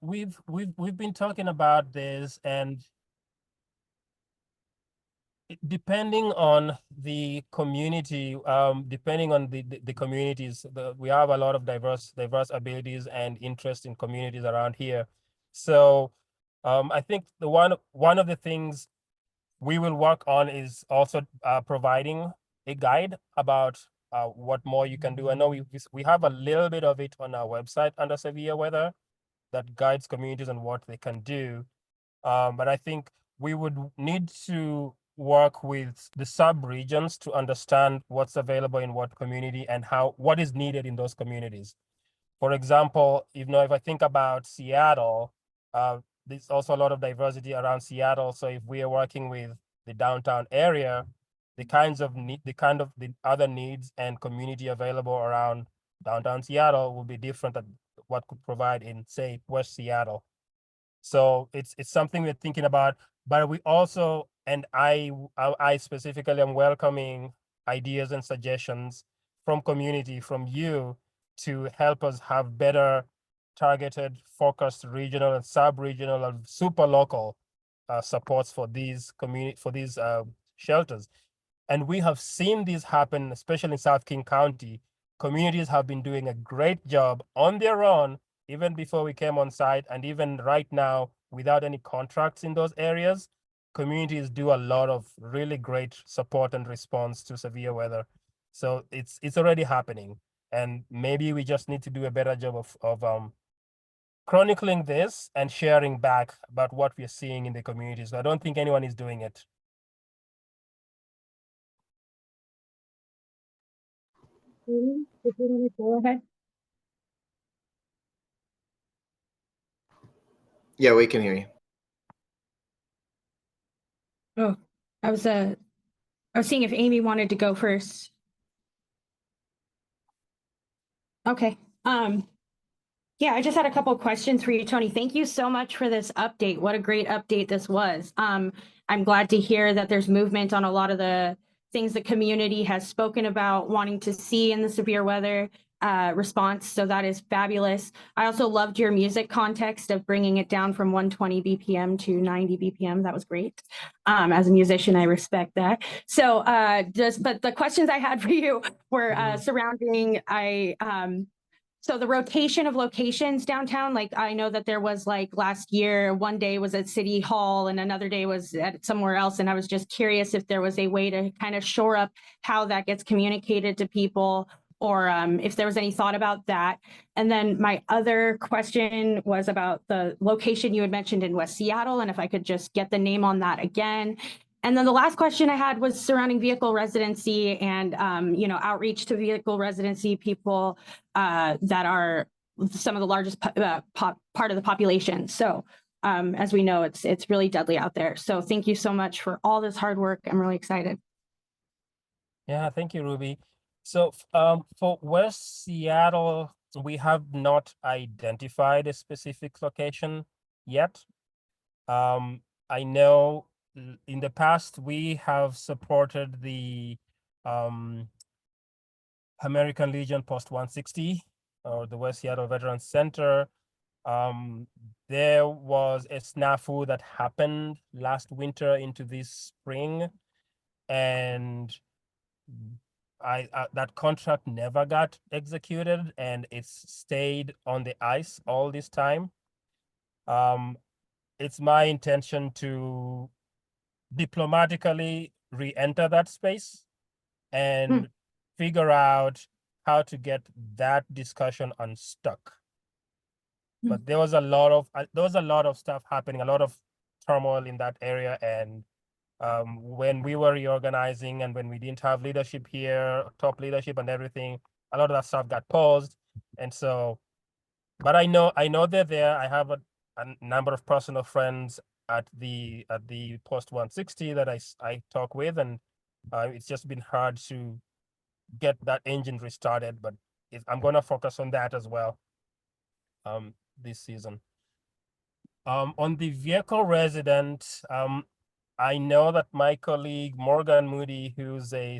we've been talking about this, and depending on the community, depending on the communities, we have a lot of diverse abilities and interest in communities around here. So I think one of the things we will work on is also providing a guide about what more you can do. I know we have a little bit of it on our website under severe weather that guides communities on what they can do. But I think we would need to work with the sub-regions to understand what's available in what community and what is needed in those communities. For example, if I think about Seattle, there's also a lot of diversity around Seattle. So if we are working with the downtown area, the other needs and community available around downtown Seattle will be different than what could provide in, say, West Seattle. So it's something we're thinking about, but we also, and I specifically am welcoming ideas and suggestions from community, from you, to help us have better targeted, focused regional and sub-regional and super local supports for these shelters. And we have seen this happen, especially in South King County. communities have been doing a great job on their own, even before we came on site, and even right now, without any contracts in those areas, communities do a lot of really great support and response to severe weather. So it's already happening, and maybe we just need to do a better job of chronicling this and sharing back about what we're seeing in the communities. So I don't think anyone is doing it. Go ahead. Yeah, we can hear you. Oh, I was seeing if Amy wanted to go first. Okay. Yeah, I just had a couple of questions for you, Tony. Thank you so much for this update. What a great update this was. I'm glad to hear that there's movement on a lot of the things the community has spoken about wanting to see in the severe weather response. So that is fabulous. I also loved your music context of bringing it down from 120 BPM to 90 BPM. That was great. As a musician, I respect that. So but the questions I had for you were surrounding, so the rotation of locations downtown, like I know that there was like last year, one day was at City Hall and another day was at somewhere else. And I was just curious if there was a way to kind of shore up how that gets communicated to people, or if there was any thought about that. And then my other question was about the location you had mentioned in West Seattle, and if I could just get the name on that again. And then the last question I had was surrounding vehicle residency and, outreach to vehicle residency people that are some of the largest part of the population. So as we know, it's really deadly out there. So thank you so much for all this hard work. I'm really excited. Yeah, thank you, Ruby. So for West Seattle, we have not identified a specific location yet. I know in the past we have supported the American Legion Post 160 or the West Seattle Veterans Center. There was a snafu that happened last winter into this spring, and that contract never got executed, and it's stayed on the ice all this time. It's my intention to diplomatically re-enter that space and figure out how to get that discussion unstuck. But there was a lot of stuff happening, a lot of turmoil in that area, and when we were reorganizing and when we didn't have leadership here, top leadership and everything, a lot of that stuff got paused. And so, but I know they're there. I have a number of personal friends at the Post 160 that I talk with, and it's just been hard to get that engine restarted, but I'm going to focus on that as well this season. On the vehicle resident, I know that my colleague Morgan Moody, who's a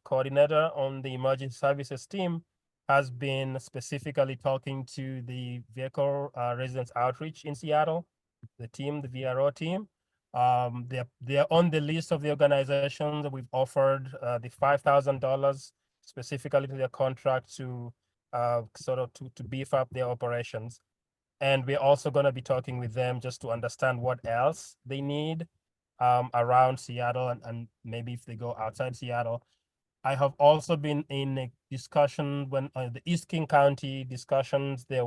coordinator on the emergency services team, has been specifically talking to the vehicle residents outreach in Seattle, the VRO team. They're on the list of the organizations that we've offered the $5,000 specifically to their contract to to beef up their operations. And we're also going to be talking with them just to understand what else they need around Seattle and maybe if they go outside Seattle. I have also been in a discussion when the East King County discussions, there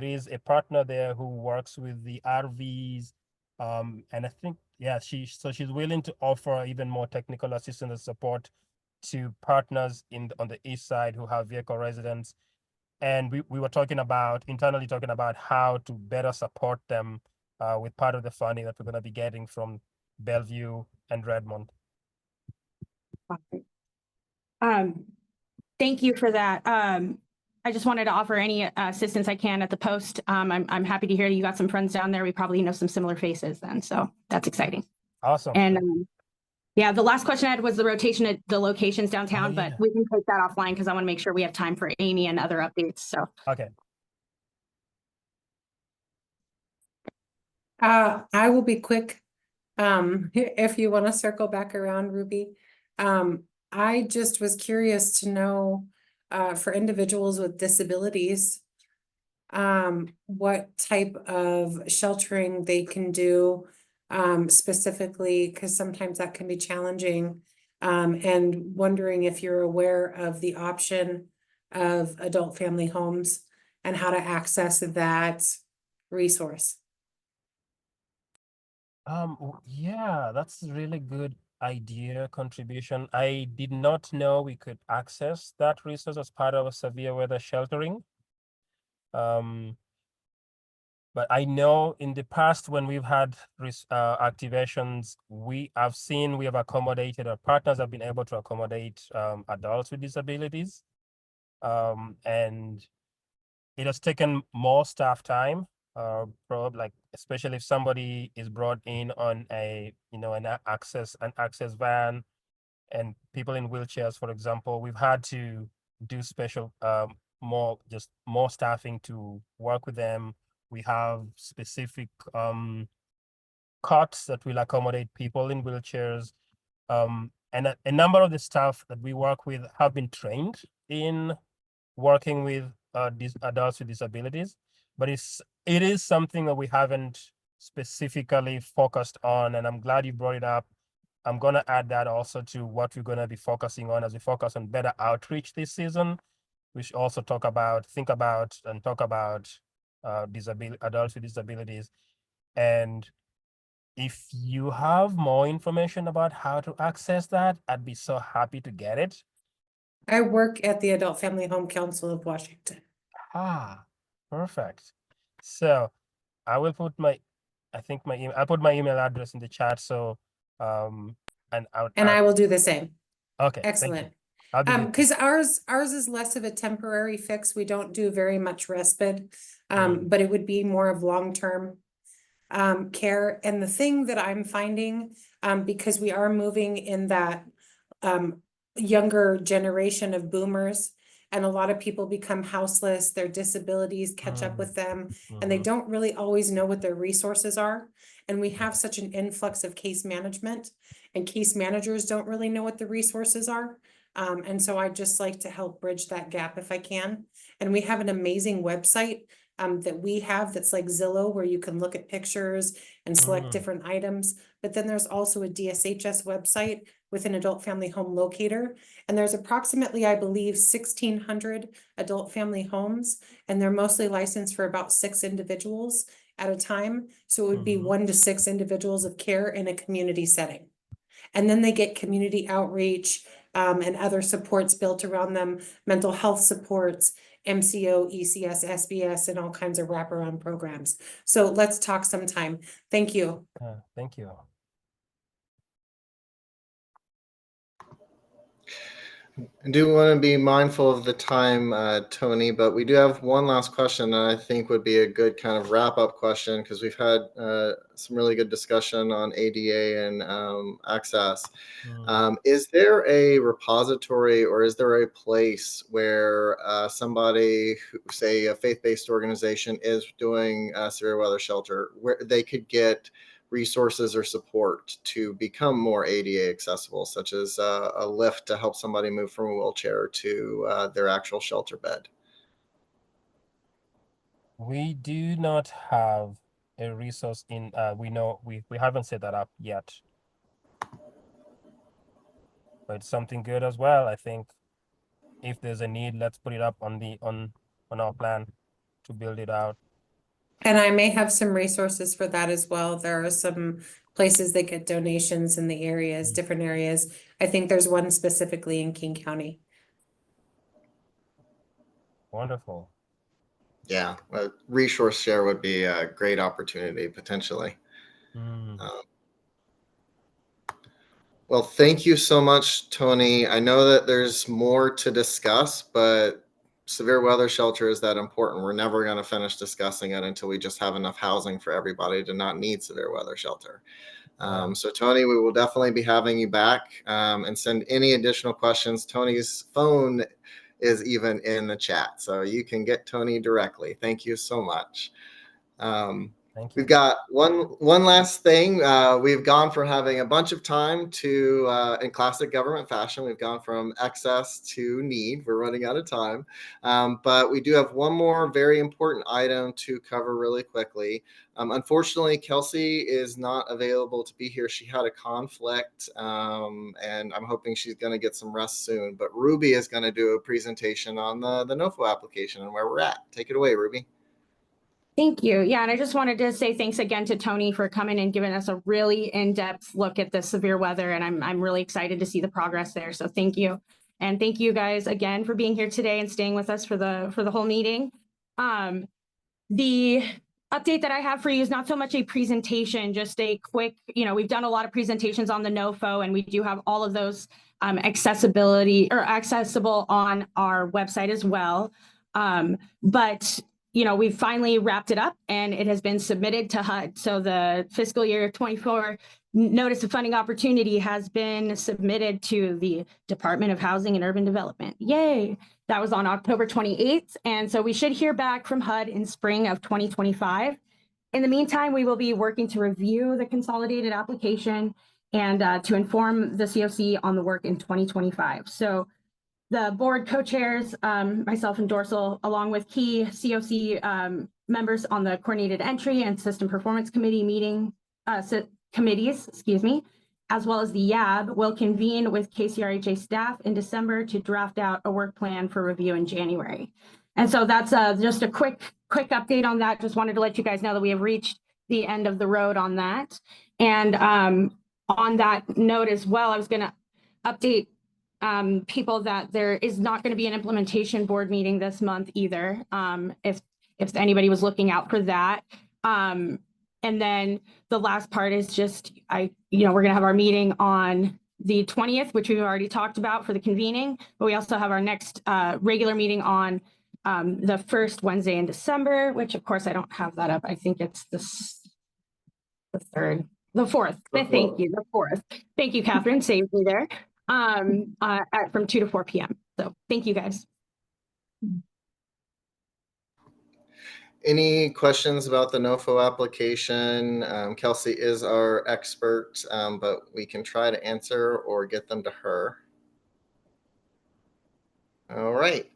is a partner there who works with the RVs. And I think, yeah, she's willing to offer even more technical assistance and support to partners on the east side who have vehicle residents. And we were internally talking about how to better support them with part of the funding that we're going to be getting from Bellevue and Redmond. Thank you for that. I just wanted to offer any assistance I can at the post. I'm happy to hear you got some friends down there. We probably know some similar faces then, so that's exciting. Awesome. And yeah, the last question I had was the rotation at the locations downtown, but we can take that offline because I want to make sure we have time for Amy and other updates. So okay. I will be quick. If you want to circle back around, Ruby. I just was curious to know for individuals with disabilities, what type of sheltering they can do, specifically, because sometimes that can be challenging. And wondering if you're aware of the option of adult family homes and how to access that resource. Yeah, that's a really good idea, contribution. I did not know we could access that resource as part of a severe weather sheltering. But I know in the past when we've had activations, we have accommodated, our partners have been able to accommodate adults with disabilities. And it has taken more staff time, like especially if somebody is brought in on an access van, and people in wheelchairs, for example, we've had to do special more staffing to work with them. We have specific cots that will accommodate people in wheelchairs. And a number of the staff that we work with have been trained in working with these adults with disabilities, but it is something that we haven't specifically focused on, and I'm glad you brought it up. I'm going to add that also to what we're going to be focusing on as we focus on better outreach this season. We should also talk about adults with disabilities. And if you have more information about how to access that, I'd be so happy to get it. I work at the Adult Family Home Council of Washington. Ah, perfect. So I will put I'll put my email address in the chat. So, and I will do the same. Okay. Excellent. I'll be good. Because ours is less of a temporary fix. We don't do very much respite, but it would be more of long-term care. And the thing that I'm finding, because we are moving in that younger generation of boomers, and a lot of people become houseless, their disabilities catch up with them, and they don't really always know what their resources are. And we have such an influx of case management, and case managers don't really know what the resources are. And so I'd just like to help bridge that gap if I can. And we have an amazing website that we have that's like Zillow, where you can look at pictures and select different items. But then there's also a DSHS website with an adult family home locator. And there's approximately, I believe, 1,600 adult family homes, and they're mostly licensed for about 6 individuals at a time. So it would be 1 to 6 individuals of care in a community setting. And then they get community outreach and other supports built around them, mental health supports, MCO, ECS, SBS, and all kinds of wraparound programs. So let's talk sometime. Thank you. Thank you. I do want to be mindful of the time, Tony, but we do have one last question that I think would be a good kind of wrap-up question, because we've had some really good discussion on ADA and access. Is there a repository, or is there a place where somebody, say a faith-based organization, is doing severe weather shelter, where they could get resources or support to become more ADA accessible, such as a lift to help somebody move from a wheelchair to their actual shelter bed? We do not have a resource in, we haven't set that up yet. But it's something good as well. I think if there's a need, let's put it up on our plan to build it out. And I may have some resources for that as well. There are some places that get donations in the areas, different areas. I think there's one specifically in King County. Wonderful. Yeah, a resource share would be a great opportunity potentially. Well, thank you so much, Tony. I know that there's more to discuss, but severe weather shelter is that important. We're never going to finish discussing it until we just have enough housing for everybody to not need severe weather shelter. So Tony, we will definitely be having you back, and send any additional questions. Tony's phone is even in the chat, so you can get Tony directly. Thank you so much. Thank you. We've got one last thing. We've gone from having a bunch of time to, in classic government fashion, we've gone from excess to need. We're running out of time. But we do have one more very important item to cover really quickly. Unfortunately, Kelsey is not available to be here. She had a conflict, and I'm hoping she's going to get some rest soon. But Ruby is going to do a presentation on the NOFO application and where we're at. Take it away, Ruby. Thank you. Yeah, and I just wanted to say thanks again to Tony for coming and giving us a really in-depth look at the severe weather, and I'm really excited to see the progress there. So thank you, and thank you guys again for being here today and staying with us for the whole meeting. The update that I have for you is not so much a presentation, just a quick. We've done a lot of presentations on the NOFO, and we do have all of those accessible on our website as well. But we've finally wrapped it up and it has been submitted to HUD. So the fiscal year 24 notice of funding opportunity has been submitted to the Department of Housing and Urban Development. Yay! That was on October 28th. And so we should hear back from HUD in spring of 2025. In the meantime, we will be working to review the consolidated application and to inform the COC on the work in 2025. So the board co-chairs, myself and Dorsal, along with key COC members on the coordinated entry and system performance committee committees, as well as the YAB, will convene with KCRHA staff in December to draft out a work plan for review in January. And so that's just a quick update on that. Just wanted to let you guys know that we have reached the end of the road on that. And on that note as well, I was going to update people that there is not going to be an implementation board meeting this month either. If anybody was looking out for that. And then the last part is just, we're going to have our meeting on the 20th, which we've already talked about for the convening, but we also have our next regular meeting on the first Wednesday in December, which of course I don't have that up. I think it's the 4th. Thank you, the 4th. Thank you, Catherine, saved me there. From 2 to 4 p.m. So thank you guys. Any questions about the NOFO application? Kelsey is our expert, but we can try to answer or get them to her. All right.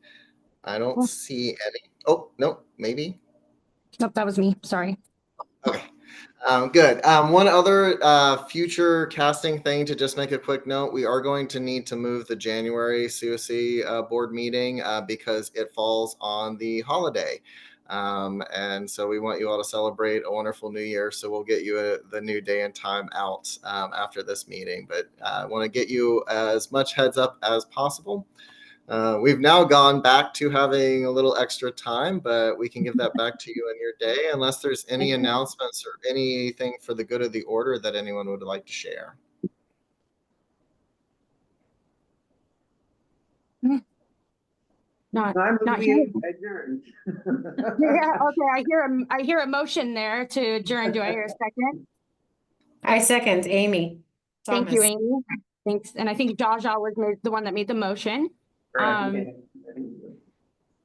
I don't see any. Oh, no, maybe. Nope, that was me. Sorry. Okay. Good. One other future casting thing to just make a quick note, we are going to need to move the January COC board meeting because it falls on the holiday. And so we want you all to celebrate a wonderful new year. So we'll get you the new day and time out after this meeting. But I want to get you as much heads up as possible. We've now gone back to having a little extra time, but we can give that back to you in your day unless there's any announcements or anything for the good of the order that anyone would like to share. I'm adjourned. Yeah, okay. I hear a motion there to adjourn. Do I hear a second? I second, Amy. Thank you, Amy. Thanks. And I think Jaja was the one that made the motion.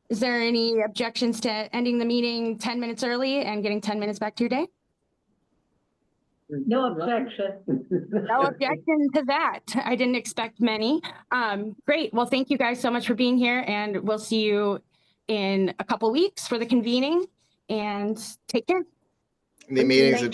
Is there any objections to ending the meeting 10 minutes early and getting 10 minutes back to your day? No objection. No objection to that. I didn't expect many. Great. Well, thank you guys so much for being here, and we'll see you in a couple weeks for the convening, and take care. The meeting's adjourned.